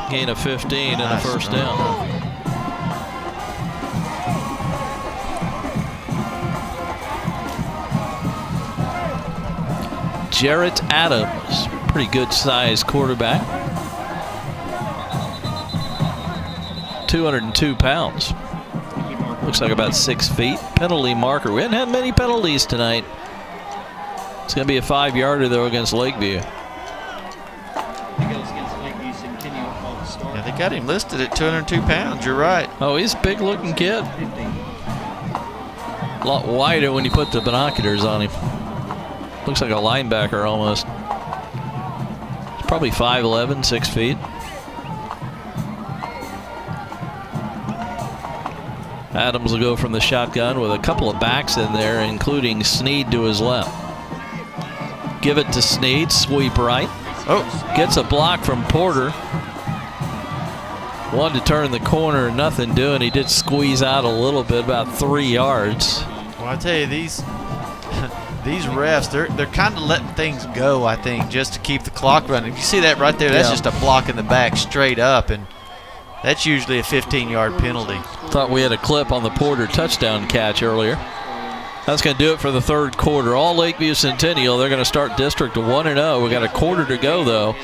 Gain of 15 and a Nice. first down. Jarrett Adams, pretty good sized quarterback. 202 pounds. Looks like about 6 feet. Penalty marker. We haven't had many penalties tonight. It's going to be a 5-yarder though against Lakeview. Yeah, they got him listed at 202 pounds. You're right. Oh, he's a big looking kid. A lot wider when you put the binoculars on him. Looks like a linebacker almost. He's probably 5'11", 6 feet. Adams will go from the shotgun with a couple of backs in there, including Sneed to his left. Give it to Sneed, sweep right. Oh, Gets a block from Porter. Wanted to turn the corner, nothing doing. He did squeeze out a little bit, about 3 yards. well, I tell you, these refs, they're kind of letting things go, I think, just to keep the clock running. If you see that right there, that's Yeah. just a block in the back straight up, and that's usually a 15-yard penalty. Thought we had a clip on the Porter touchdown catch earlier. That's going to do it for the third quarter. All Lakeview Centennial, they're going to start district 1-0. We got a quarter to go, though,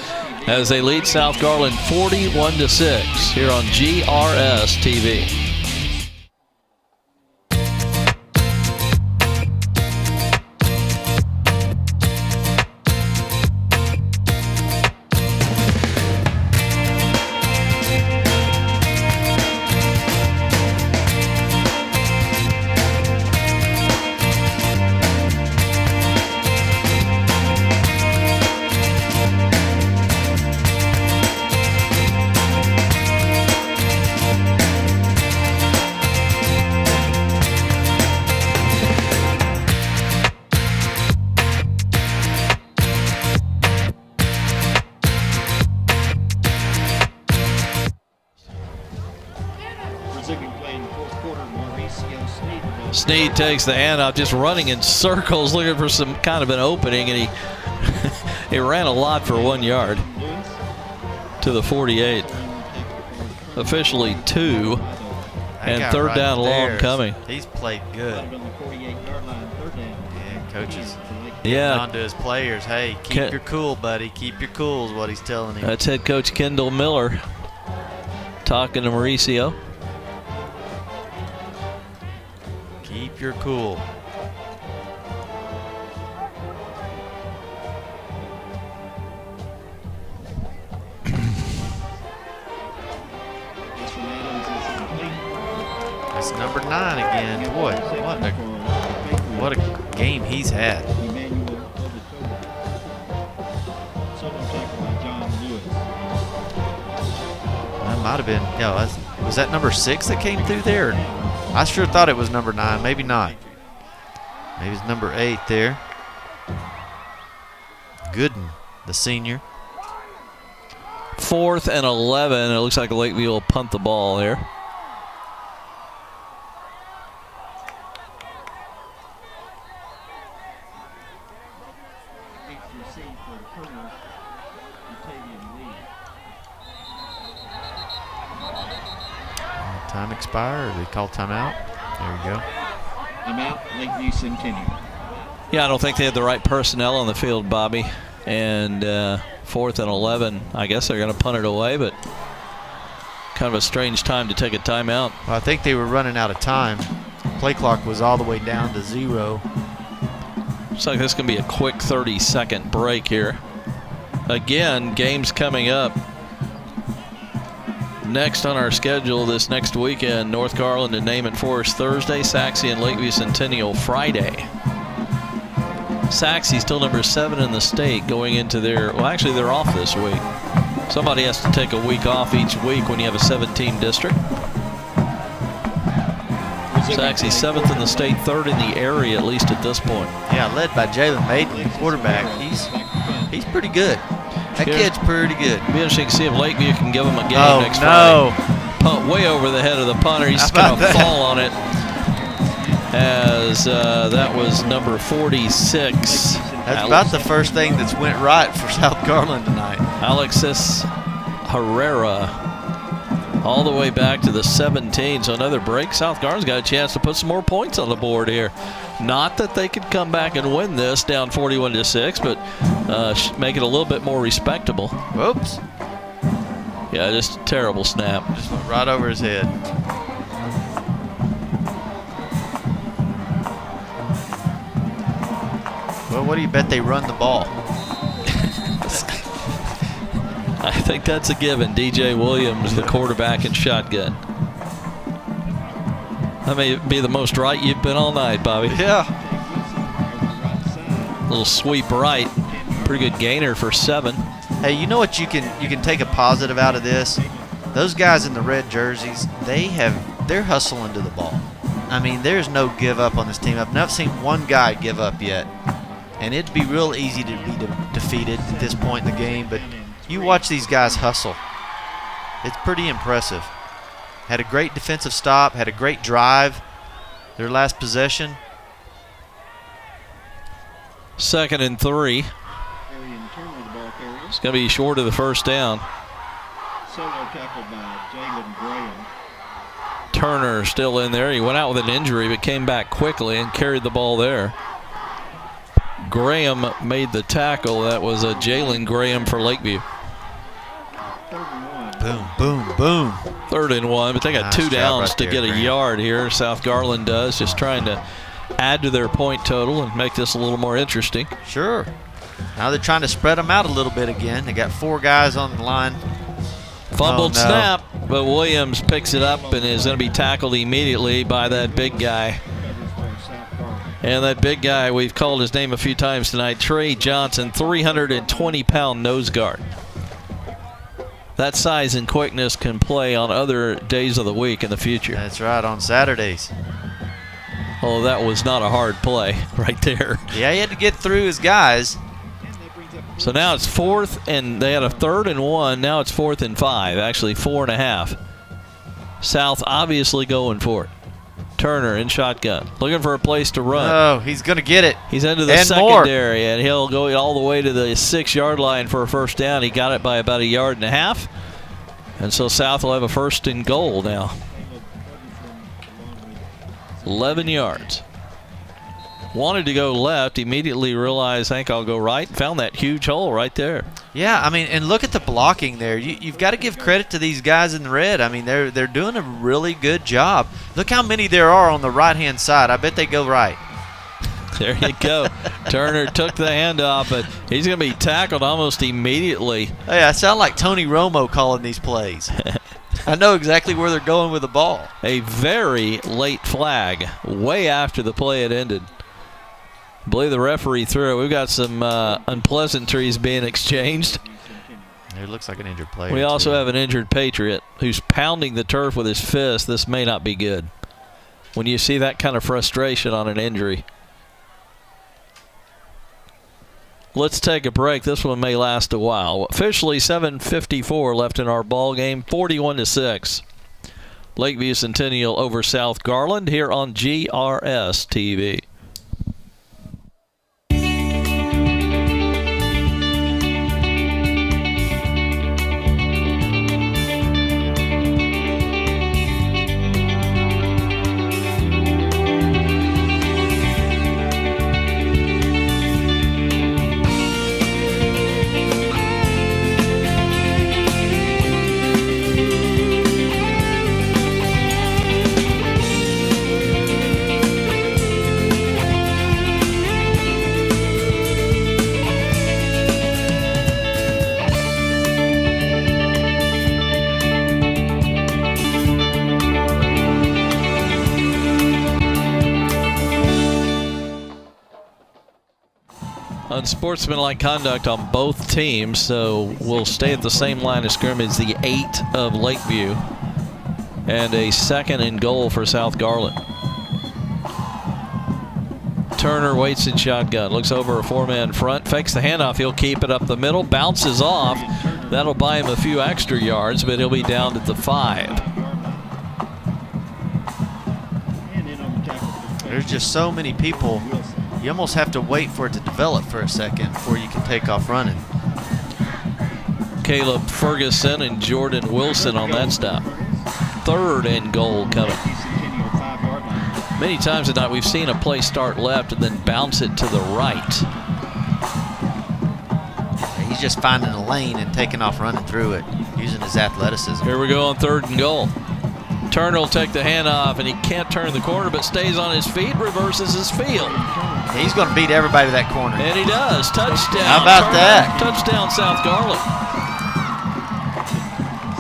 as they lead South Garland 41-6 here on GRS TV. Sneed takes the handoff, just running in circles, looking for some kind of an opening, and he ran a lot for 1 yard to the 48. Officially 2, and guy third right down long there, coming. He's played good. Yeah, coaches. Yeah. On to his players. Hey, keep your cool, buddy. Keep your cool is what he's telling him. That's head coach Kendall Miller talking to Mauricio. Keep your cool. That's number 9 again. Boy, what a game he's had. That might have been, was that number 6 that came through there? I sure thought it was number 9. Maybe not. Maybe it's number 8 there. Gooden, the senior. 4th and 11. It looks like Lakeview will punt the ball here. Time expire, or they call timeout? There you go. Timeout, Lakeview Centennial. Yeah, I don't think they had the right personnel on the field, Bobby. And 4th and 11, I guess they're going to punt it away, but kind of a strange time to take a timeout. Well, I think they were running out of time. Play clock was all the way down to 0. Looks like this is going to be a quick 30-second break here. Again, games coming up. Next on our schedule this next weekend, North Garland and Naaman Forest Thursday, Saxe and Lakeview Centennial Friday. Saxe still number 7 in the state going into their, well, actually they're off this week. Somebody has to take a week off each week when you have a 7-team district. Saxe 7th in the state, 3rd in the area, at least at this point. Yeah, led by Jalen Maiden, quarterback. He's pretty good. That kid's pretty good. Be interesting to see if Lakeview can give him a game Oh, next no. Friday. Punt way over the head of the punter. He's How just going about to that? fall on it. as that was number 46. That's about the first thing that's went right for South Garland tonight. Alexis Herrera all the way back to the 17. So another break. South Garland's got a chance to put some more points on the board here. Not that they could come back and win this down 41-6, but make it a little bit more respectable. Whoops. Yeah, just a terrible snap. Just went right over his head. Well, what do you bet they run the ball? I think that's a given. DJ Williams, the quarterback and shotgun. That may be the most right you've been all night, Bobby. Yeah. Little sweep right. Pretty good gainer for 7. Hey, you know what you can take a positive out of this? Those guys in the red jerseys, they're hustling to the ball. I mean, there's no give up on this team. I've never seen one guy give up yet. And it'd be real easy to be defeated at this point in the game, but you watch these guys hustle. It's pretty impressive. Had a great defensive stop, had a great drive, their last possession. 2nd and 3. It's going to be short of the first down. Solo tackled by Jalen Graham. Turner still in there. He went out with an injury but came back quickly and carried the ball there. Graham made the tackle. That was a Jalen Graham for Lakeview. Boom, boom, boom. 3rd and 1, but they got Nice 2 job downs right to there, get a Graham. yard here. South Garland does, just trying to add to their point total and make this a little more interesting. Sure. Now they're trying to spread them out a little bit again. They got 4 guys on the line. Fumbled Oh, no. snap, but Williams picks it up and is going to be tackled immediately by that big guy. And that big guy, we've called his name a few times tonight, Trey Johnson, 320-pound nose guard. That size and quickness can play on other days of the week in the future. That's right, on Saturdays. Oh, that was not a hard play right there. Yeah, he had to get through his guys. So now it's 4th, and they had a 3rd and 1. Now it's 4th and 5, actually 4.5. South obviously going for it. Turner in shotgun, looking for a place to run. Oh, he's going to get it. He's into the And secondary, and he'll go all the way to the 6-yard line for a first down. He got it by about 1.5 yards. And so South will have a 1st and goal now. 11 yards. Wanted to go left, immediately realized, I think I'll go right. Found that huge hole right there. Yeah, I mean, and look at the blocking there. You've got to give credit to these guys in the red. I mean, they're doing a really good job. Look how many there are on the right-hand side. I bet they go right. There you go. Turner took the handoff, but he's going to be tackled almost immediately. Hey, I sound like Tony Romo calling these plays. I know exactly where they're going with the ball. A very late flag, way after the play had ended. I believe the referee threw it. We've got some unpleasantries being exchanged. It looks like an injured player. We also too. have an injured Patriot who's pounding the turf with his fist. This may not be good when you see that kind of frustration on an injury. Let's take a break. This one may last a while. Officially 7:54 left in our ball game, 41-6. Lakeview Centennial over South Garland here on GRS TV. Unsportsmanlike conduct on both teams, so we'll stay at the same line of scrimmage, the 8 of Lakeview, and a 2nd and goal for South Garland. Turner waits in shotgun, looks over a 4-man front, fakes the handoff. He'll keep it up the middle, bounces off. That'll buy him a few extra yards, but he'll be down at the 5. There's just so many people. You almost have to wait for it to develop for a second before you can take off running. Caleb Ferguson and Jordan Wilson on that stop. 3rd and goal coming. Many times tonight we've seen a play start left and then bounce it to the right. He's just finding a lane and taking off running through it, using his athleticism. Here we go on 3rd and goal. Turner will take the handoff, and he can't turn the corner, but stays on his feet, reverses his field. He's going to beat everybody to that corner. And he does. Touchdown. How about Turner. that? Touchdown, South Garland.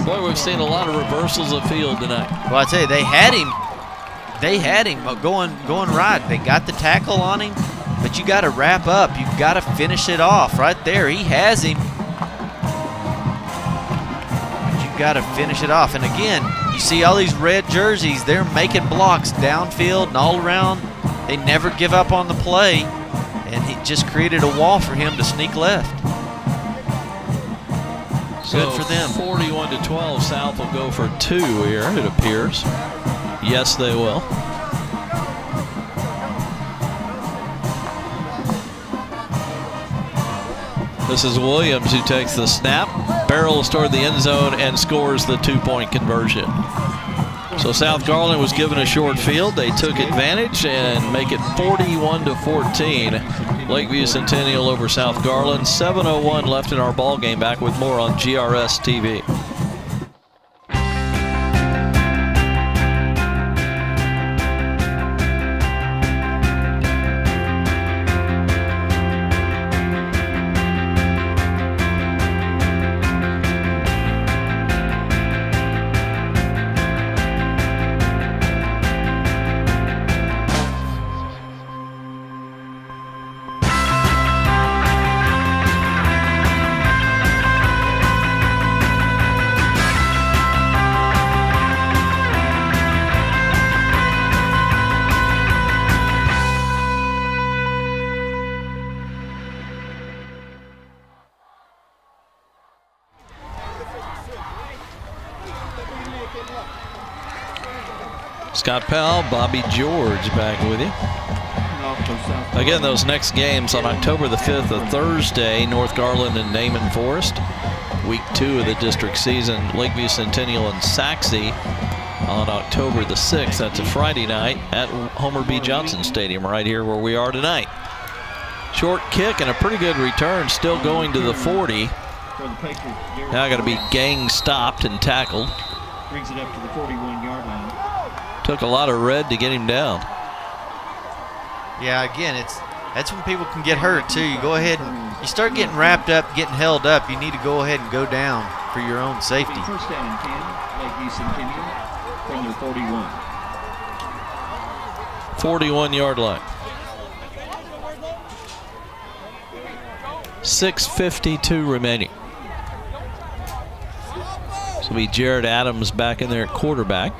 Boy, we've seen a lot of reversals of field tonight. Well, I tell you, they had him going right. They got the tackle on him, but you got to wrap up. You've got to finish it off right there. He has him. But you got to finish it off. And again, you see all these red jerseys. They're making blocks downfield and all around. They never give up on the play, and he just created a wall for him to sneak left. Good for them. 41-12, South will go for 2 here, it appears. Yes, they will. This is Williams who takes the snap, barrels toward the end zone, and scores the 2-point conversion. So South Garland was given a short field. They took advantage and make it 41-14. Lakeview Centennial over South Garland. 7:01 left in our ball game. Back with more on GRS TV. Scott Powell, Bobby George back with you. Again, those next games on October the 5th, a Thursday, North Garland and Naaman Forest. Week 2 of the district season, Lakeview Centennial and Saxe on October the 6th. That's a Friday night at Homer B. Johnson Stadium right here where we are tonight. Short kick and a pretty good return, still going to the 40. Now got to be gang stopped and tackled. Brings it up to the 41-yard line. Took a lot of red to get him down. Yeah, again, that's when people can get hurt too. You go ahead and you start getting wrapped up, getting held up. You need to go ahead and go down for your own safety. First down and 10, Lakeview Centennial from their 41. 41-yard line. 6:52 remaining. So it'll be Jared Adams back in there at quarterback.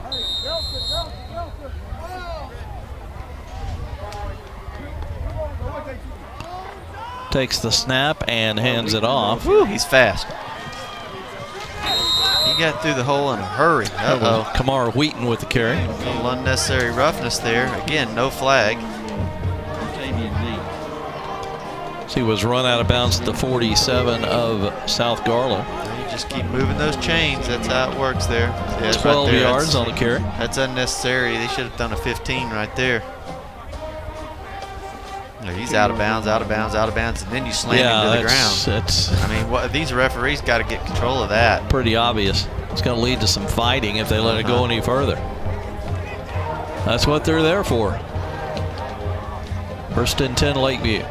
Takes the snap and hands it off. Woo, he's fast. He got through the hole in a hurry. Uh-oh. Kamar Wheaton with the carry. A little unnecessary roughness there. Again, no flag. So he was run out of bounds at the 47 of South Garland. You just keep moving those chains. That's how it works there. Yeah, 12 right there. yards on the carry. That's unnecessary. They should have done a 15 right there. He's out of bounds, out of bounds, out of bounds, and then you slam him to the ground. I mean, these referees got to get control of that. Pretty obvious. It's going to lead to some fighting if they let it go any further. That's what they're there for. 1st and 10, Lakeview.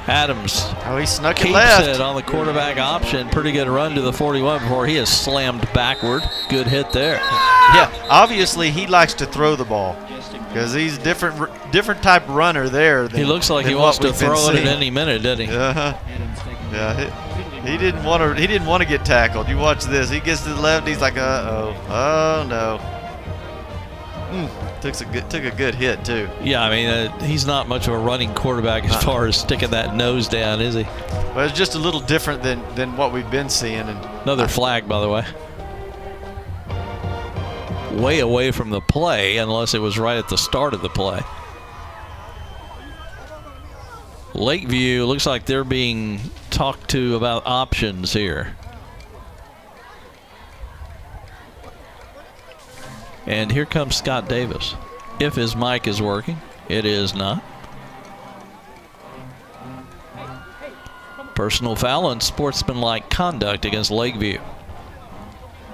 Adams he snuck keeps it left. it on the quarterback option. Pretty good run to the 41 before he is slammed backward. Good hit there. Yeah, obviously he likes to throw the ball because he's different type runner there. He looks like he wants to throw it at any minute, doesn't he? Yeah, he didn't want to get tackled. You watch this. He gets to the left. He's like, oh no. Took a good hit too. Yeah, I mean he's not much of a running quarterback as far as sticking that nose down, is he? Well, it's just a little different than what we've been seeing. And another flag, by the way. way away from the play unless it was right at the start of the play. Lakeview looks like they're being talked to about options here. And here comes Scott Davis. If his mic is working, it is not. Personal foul and sportsmanlike conduct against Lakeview.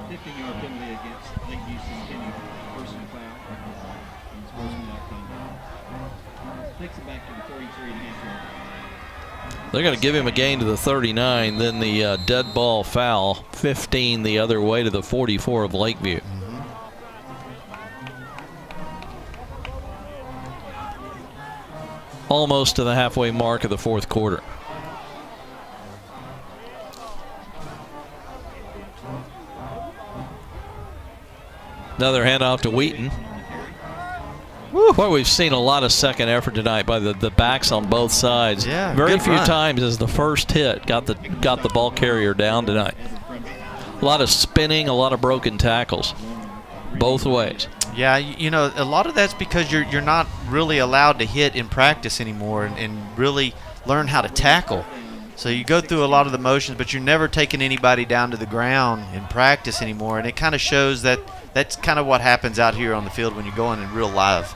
15-yard penalty against Lakeview Centennial. Personal foul and sportsmanlike conduct. Takes it back to the 33.5-yard line. They're going to give him a gain to the 39, then the dead ball foul, 15 the other way to the 44 of Lakeview. Almost to the halfway mark of the fourth quarter. Another handoff to Wheaton. Boy, we've seen a lot of second effort tonight by the backs on both sides. Yeah, very good few run. times as the first hit got the ball carrier down tonight. A lot of spinning, a lot of broken tackles, both ways. Yeah, you know, a lot of that's because you're not really allowed to hit in practice anymore and really learn how to tackle. So you go through a lot of the motions, but you're never taking anybody down to the ground in practice anymore, and it kind of shows that that's kind of what happens out here on the field when you're going in real live.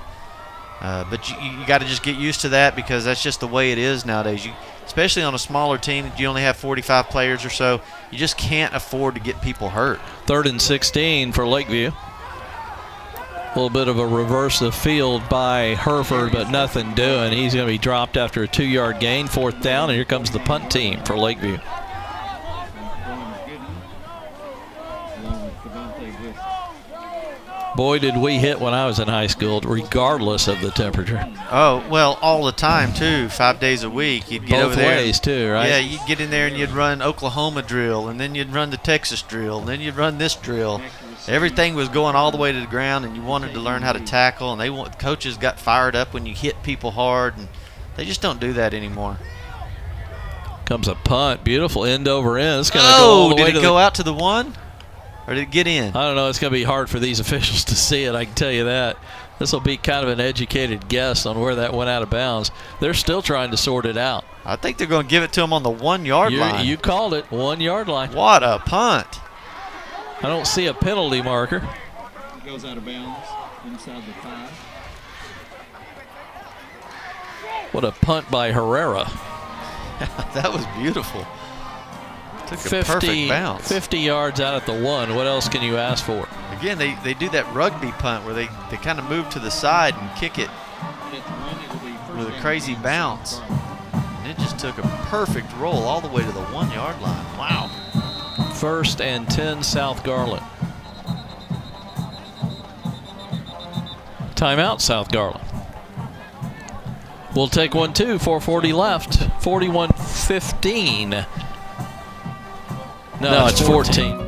But you got to just get used to that because that's just the way it is nowadays. Especially on a smaller team, you only have 45 players or so. You just can't afford to get people hurt. 3rd and 16 for Lakeview. A little bit of a reverse of field by Hereford, but nothing doing. He's going to be dropped after a 2-yard gain, 4th down, and here comes the punt team for Lakeview. Boy, did we hit when I was in high school, regardless of the temperature. Oh, well, all the time, too, 5 days a week. You'd get Both over there. ways, too, right? Yeah, you'd get in there and you'd run Oklahoma drill, and then you'd run the Texas drill, and then you'd run this drill. Everything was going all the way to the ground, and you wanted to learn how to tackle, and coaches got fired up when you hit people hard, and they just don't do that anymore. Comes a punt, beautiful end over end. It's going to go all the way to did it go out to the 1? Or did it get in? I don't know. It's going to be hard for these officials to see it, I can tell you that. This will be kind of an educated guess on where that went out of bounds. They're still trying to sort it out. I think they're going to give it to them on the 1-yard line. You called it, 1-yard line. What a punt. I don't see a penalty marker. It goes out of bounds inside the 5. What a punt by Herrera. That was beautiful. Took a perfect bounce. 50 yards out at the 1. What else can you ask for? Again, they do that rugby punt where they kind of move to the side and kick it with a crazy bounce. And it just took a perfect roll all the way to the 1-yard line. Wow. 1st and 10, South Garland. Timeout, South Garland. We'll take one too. 4:40 left. 41-15. No, it's 14.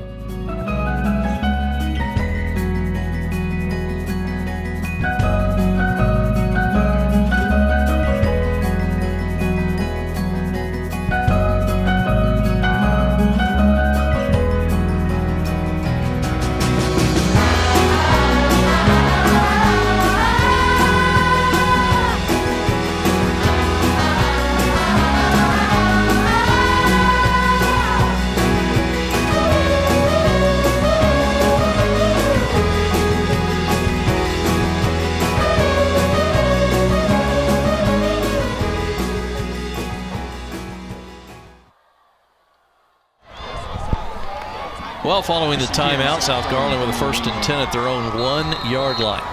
Well, following the timeout, South Garland with a 1st and 10 at their own 1-yard line.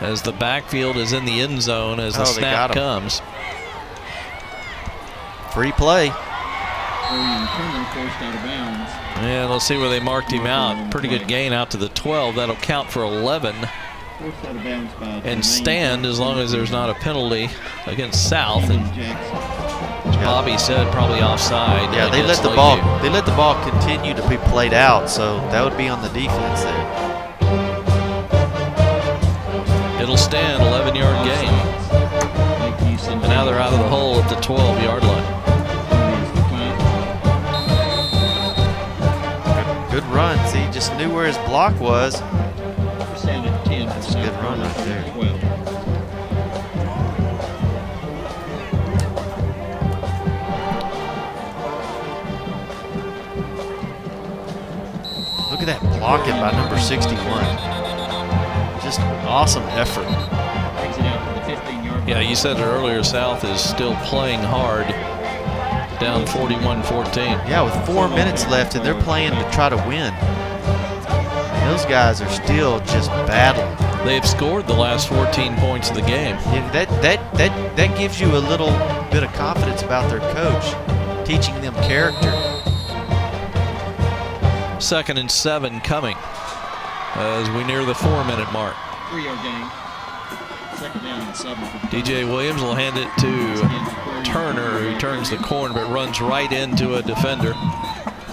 As the backfield is in the end zone as the snap comes. Free play. And let's see where they marked him out. Pretty good gain out to the 12. That'll count for 11. And stand as long as there's not a penalty against South. And Bobby said probably offside. Yeah, they let the ball continue to be played out, so that would be on the defense there. It'll stand, 11-yard gain. And now they're out of the hole at the 12-yard line. Good runs. See, he just knew where his block was. First down at 10. That's a good run right there. 12. Look at that blocking by number 61. Just awesome effort. Brings it out to the 15-yard Yeah, line. you said it earlier, South is still playing hard, down 41-14. Yeah, with 4 minutes left, and they're playing to try to win. And those guys are still just battling. They've scored the last 14 points of the game. Yeah, that gives you a little bit of confidence about their coach, teaching them character. 2nd and 7 coming as we near the 4-minute mark. 3-yard gain. 2nd down and 7. DJ Williams will hand it to Turner, who turns the corner but runs right into a defender.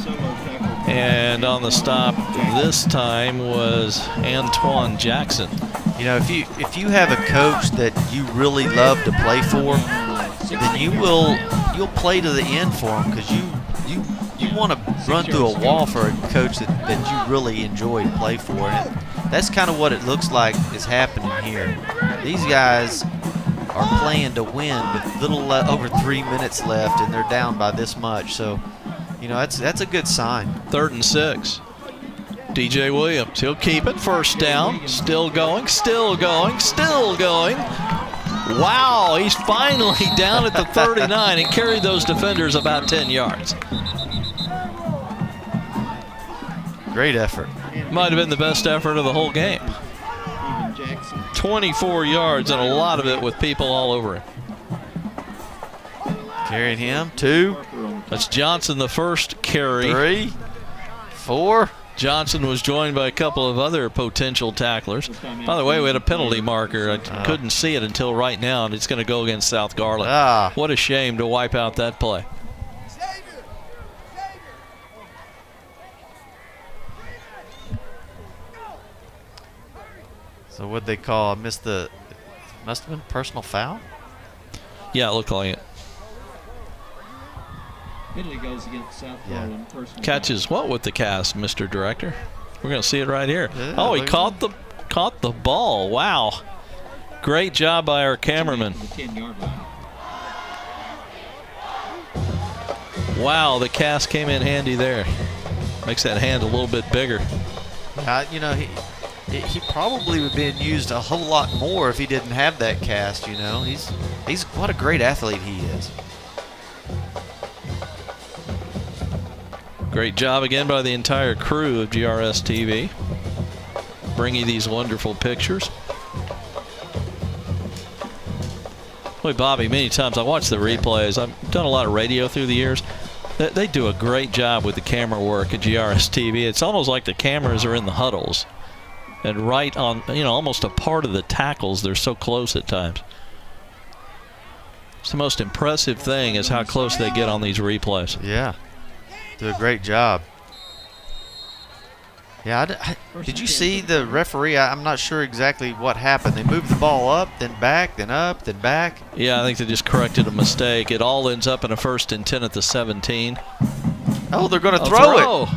Solo tackle. And on the stop this time was Antoine Jackson. You know, if you have a coach that you really love to play for, then you'll play to the end for him, because you want to run through a wall for a coach that you really enjoy to play for. And that's kind of what it looks like is happening here. These guys are playing to win with little over 3 minutes left, and they're down by this much. So, you know, that's a good sign. 3rd and 6. DJ Williams, he'll keep it. 1st down, still going, still going, still going. Wow, he's finally down at the 39 and carried those defenders about 10 yards. Great effort. Might have been the best effort of the whole game. Even Jackson. 24 yards, and a lot of it with people all over him. Carrying him. 2, That's Johnson, the first carry. 3, 4. Johnson was joined by a couple of other potential tacklers. By the way, we had a penalty marker. I couldn't see it until right now, and it's going to go against South Garland. What a shame to wipe out that play. So what'd they call? Must have been personal foul? Yeah, it looked like it. Italy goes against South Garland. Personal Catches what with the cast, Mr. Director? We're going to see it right here. Yeah, Oh, he caught the ball. Wow. Great job by our cameraman. foul. The 10-yard line. Wow, the cast came in handy there. Makes that hand a little bit bigger. You know, he probably would have been used a whole lot more if he didn't have that cast. You know, he's what a great athlete he is. Great job again by the entire crew of GRS TV, bringing these wonderful pictures. Boy, Bobby, many times I watch the replays. I've done a lot of radio through the years. They do a great job with the camera work at GRS TV. It's almost like the cameras are in the huddles and right on, you know, almost a part of the tackles. They're so close at times. It's the most impressive thing is how close they get on these replays. Yeah, do a great job. Yeah, did you see the referee? I'm not sure exactly what happened. They moved the ball up, then back, then up, then back. Yeah, I think they just corrected a mistake. It all ends up in a 1st and 10 at the 17. Oh, they're going to throw it.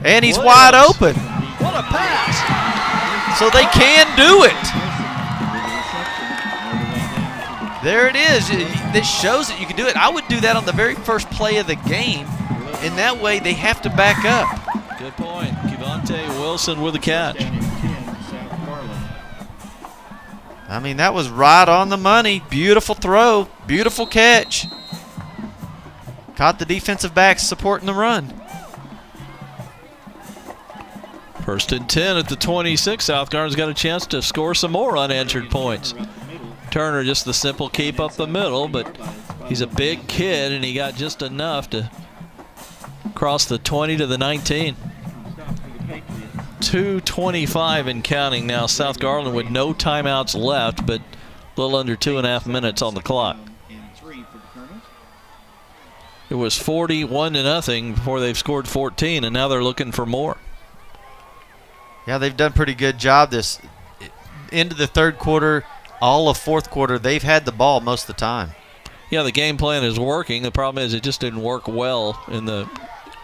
And he's Williams. wide open. What a pass! So they can do it. There it is. This shows that you can do it. I would do that on the very first play of the game. And that way they have to back up. Good point. Kevontae Wilson with the catch. Down in 10, South Garland. I mean, that was right on the money. Beautiful throw. Beautiful catch. Caught the defensive backs supporting the run. 1st and 10 at the 26. South Garland's got a chance to score some more unanswered points. Turner just the simple keep up the middle, but he's a big kid and he got just enough to cross the 20 to the 19. 2:25 and counting now. South Garland with no timeouts left, but a little under 2.5 minutes on the clock. It was 41-0 before they've scored 14, and now they're looking for more. Yeah, they've done a pretty good job this into the 3rd quarter, all of 4th quarter. They've had the ball most of the time. Yeah, the game plan is working. The problem is it just didn't work well in the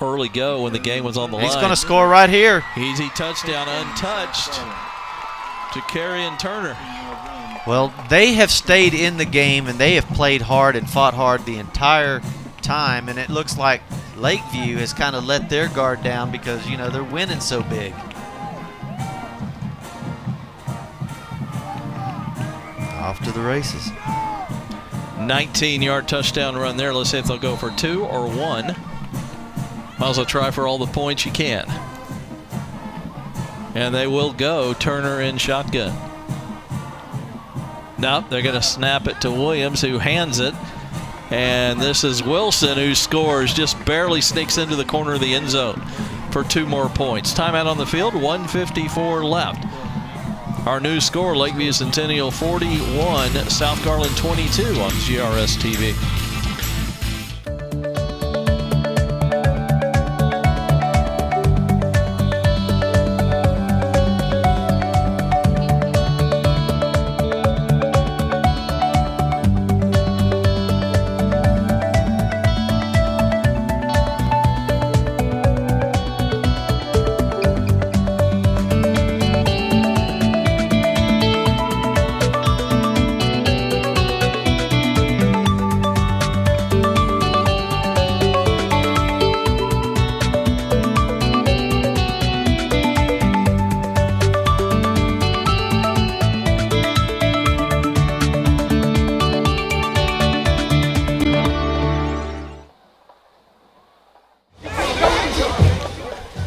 early go when the game was on the line. He's going to score right here. Easy touchdown, untouched to Carrion Turner. Well, they have stayed in the game, and they have played hard and fought hard the entire time, and it looks like Lakeview has kind of let their guard down because, you know, they're winning so big. Off to the races. 19-yard touchdown run there. Let's see if they'll go for 2 or 1. Might as well try for all the points you can. And they will go Turner in shotgun. Nope, they're going to snap it to Williams, who hands it. And this is Wilson, who scores, just barely sneaks into the corner of the end zone for 2 more points. Timeout on the field, 1:54 left. Our new score, Lakeview Centennial 41, South Garland 22 on GRS TV.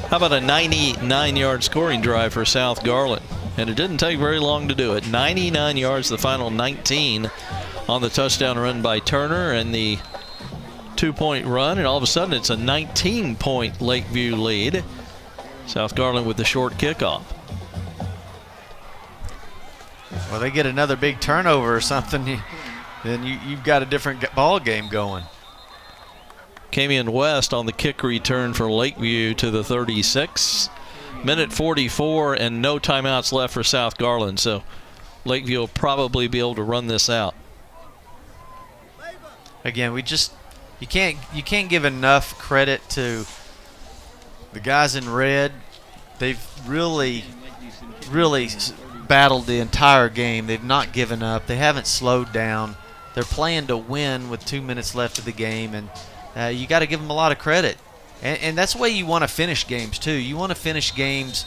How about a 99-yard scoring drive for South Garland? And it didn't take very long to do it. 99 yards, the final 19 on the touchdown run by Turner and the 2-point run. And all of a sudden, it's a 19-point Lakeview lead. South Garland with the short kickoff. Well, they get another big turnover or something, then you've got a different ball game going. Camion West on the kick return for Lakeview to the 36. Minute 44 and no timeouts left for South Garland, so Lakeview will probably be able to run this out. Again, you can't give enough credit to the guys in red. They've really battled the entire game. They've not given up. They haven't slowed down. They're playing to win with 2 minutes left of the game, and you got to give them a lot of credit. And that's the way you want to finish games too. You want to finish games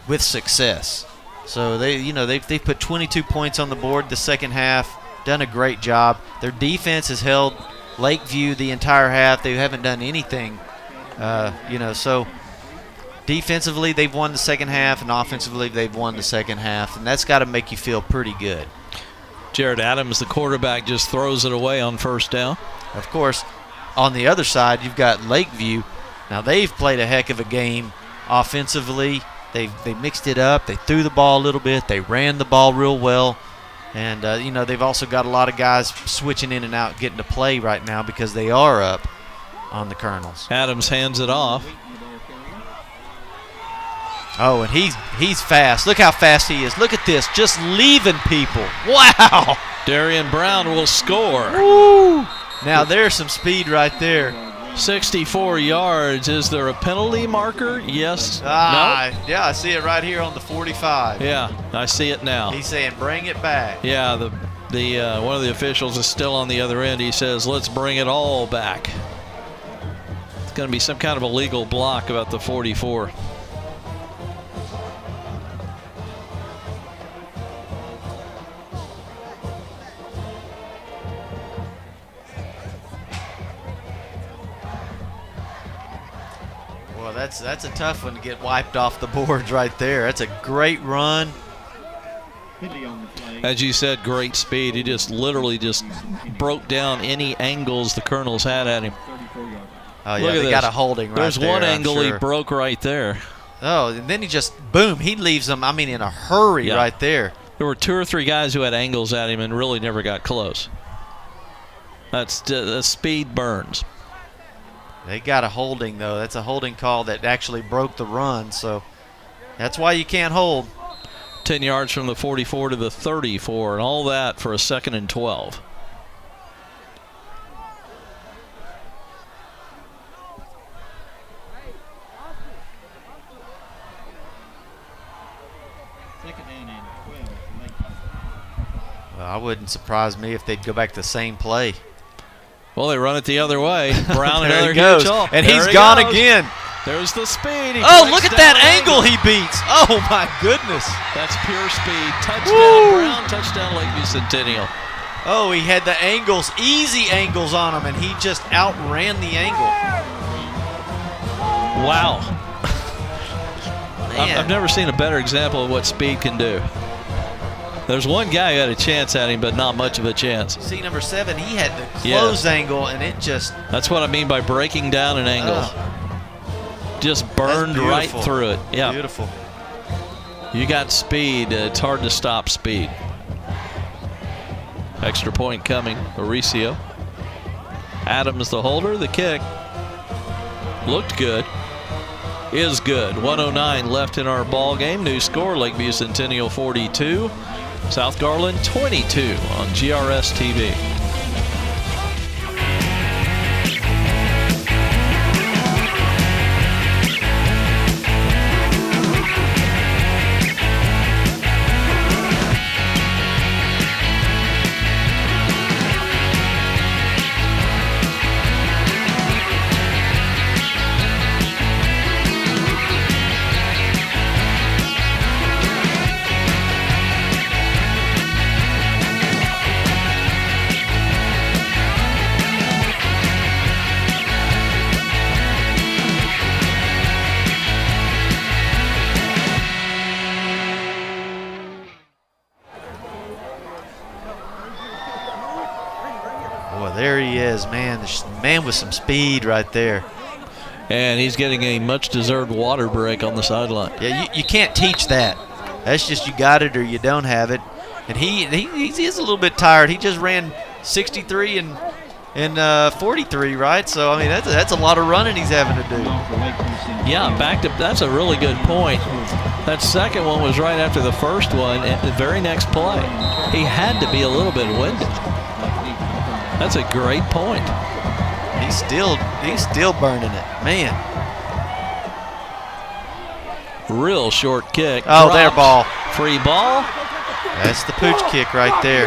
with success. So they've put 22 points on the board the second half, done a great job. Their defense has held Lakeview the entire half. They haven't done anything, so defensively they've won the second half, and offensively they've won the second half, and that's got to make you feel pretty good. Jared Adams, the quarterback, just throws it away on first down. Of course, on the other side, you've got Lakeview. Now, they've played a heck of a game offensively. They mixed it up. They threw the ball a little bit. They ran the ball real well. And, they've also got a lot of guys switching in and out, getting to play right now because they are up on the Colonels. Adams hands it off. Oh, and he's fast. Look how fast he is. Look at this, just leaving people. Wow. Darian Brown will score. Woo. Now, there's some speed right there. 64 yards. Is there a penalty marker? Yes. No? Yeah, I see it right here on the 45. Yeah, I see it now. He's saying, bring it back. Yeah, the one of the officials is still on the other end. He says, let's bring it all back. It's going to be some kind of a legal block about the 44. That's a tough one to get wiped off the boards right there. That's a great run. As you said, great speed. He just literally just broke down any angles the Colonels had at him. Oh, yeah, they got a holding right there. There's one angle he broke right there. Oh, and then he just, boom, he leaves them, in a hurry right there. There were 2 or 3 guys who had angles at him and really never got close. The speed burns. They got a holding, though. That's a holding call that actually broke the run, so that's why you can't hold. 10 yards from the 44 to the 34, and all that for a 2nd and 12. Second down and 12 for Lakeview. Well, I wouldn't surprise me if they'd go back to the same play. Well, they run it the other way. Brown There another he goes. huge hole. And There he's he gone goes. again. There's the speed. He Oh, breaks look at down that the angle he beats. Oh, my goodness. That's pure speed. Touchdown, Woo. Brown. Touchdown, Lakeview Centennial. Oh, he had the angles, easy angles on him, and he just outran the angle. Wow. Man. I've never seen a better example of what speed can do. There's one guy who had a chance at him, but not much of a chance. See, number 7, he had the close angle, and it just... That's what I mean by breaking down an angle. Just burned right through it. Yeah. Beautiful. You got speed. It's hard to stop speed. Extra point coming. Mauricio. Adams the holder. The kick. Looked good. Is good. 1:09 left in our ball game. New score, Lakeview Centennial 42. South Garland 22 on GRS TV. Boy, there he is, man. The man with some speed right there. And he's getting a much-deserved water break on the sideline. Yeah, you can't teach that. That's just you got it or you don't have it. And he is a little bit tired. He just ran 63 and 43, right? So, I mean, that's a lot of running he's having to do. Yeah, back to that's a really good point. That second one was right after the first one at the very next play. He had to be a little bit winded. That's a great point. He's still burning it, man. Real short kick. Oh, there, Dropped. ball. Free ball. That's the pooch kick right there.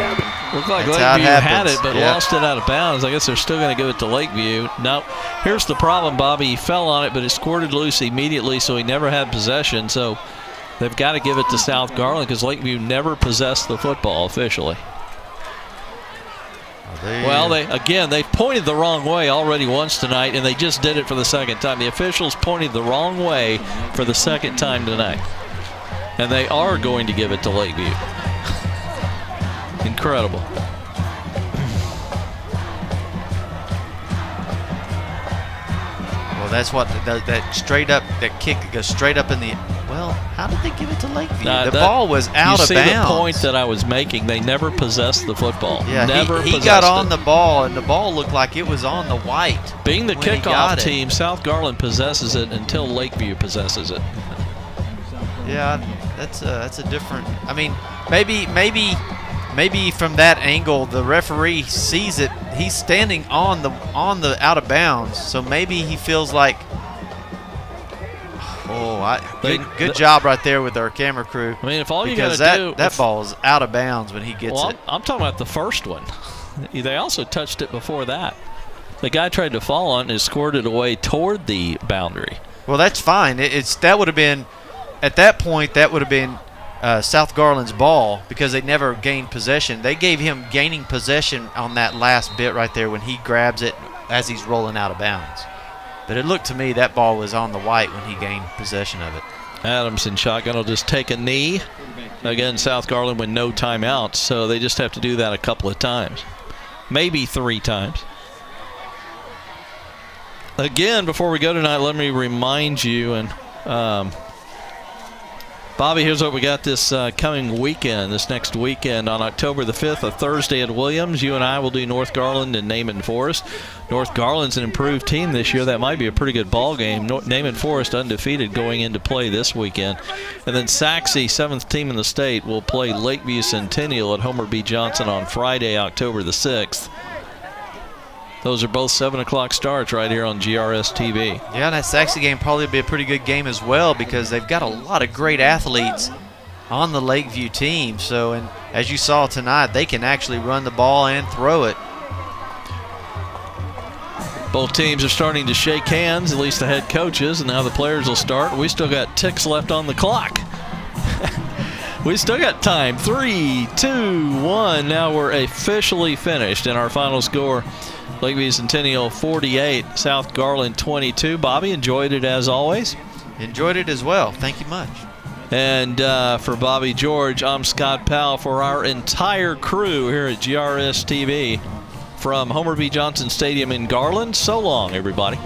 Looked like That's how it Lakeview had happens. it, but Yeah. lost it out of bounds. I guess they're still going to give it to Lakeview. No, here's the problem, Bobby. He fell on it, but it squirted loose immediately, so he never had possession. So they've got to give it to South Garland because Lakeview never possessed the football officially. Well, they pointed the wrong way already once tonight, and they just did it for the second time. The officials pointed the wrong way for the second time tonight. And they are going to give it to Lakeview. Incredible. Well, that's what that straight up, that kick that goes straight up in the. Well, how did they give it to Lakeview? The ball was out of bounds. You see the point that I was making. They never possessed the football. Yeah, never he got on the ball, and the ball looked like it was on the white. Being the when he kickoff got it. team, South Garland possesses it until Lakeview possesses it. Yeah, that's a different. I mean, maybe from that angle, the referee sees it. He's standing on the out of bounds, so maybe he feels like. Good job right there with our camera crew. I mean, if all you because got to do that ball is out of bounds when he gets it. I'm talking about the first one. They also touched it before that. The guy tried to fall on it and squirted away toward the boundary. Well, that's fine. That would have been at that point. That would have been South Garland's ball because they never gained possession. They gave him gaining possession on that last bit right there when he grabs it as he's rolling out of bounds. But it looked to me that ball was on the white when he gained possession of it. Adams in shotgun will just take a knee. Again, South Garland with no timeouts, so they just have to do that a couple of times. Maybe 3 times. Again, before we go tonight, let me remind you, and Bobby, here's what we got this coming weekend, this next weekend on October the 5th, a Thursday at Williams. You and I will do North Garland and Naaman Forest. North Garland's an improved team this year. That might be a pretty good ball game. Naaman Forest undefeated going into play this weekend. And then Saxe, 7th team in the state, will play Lakeview Centennial at Homer B. Johnson on Friday, October the 6th. Those are both 7 o'clock starts right here on GRS TV. Yeah, and that Saxe game probably be a pretty good game as well because they've got a lot of great athletes on the Lakeview team. So, and as you saw tonight, they can actually run the ball and throw it. Both teams are starting to shake hands, at least the head coaches, and now the players will start. We still got ticks left on the clock. We still got time. 3, 2, 1. Now we're officially finished, and our final score, Lakeview Centennial 48, South Garland 22. Bobby, enjoyed it as always. Enjoyed it as well. Thank you much. And for Bobby George, I'm Scott Powell. For our entire crew here at GRS TV from Homer B. Johnson Stadium in Garland, so long, everybody.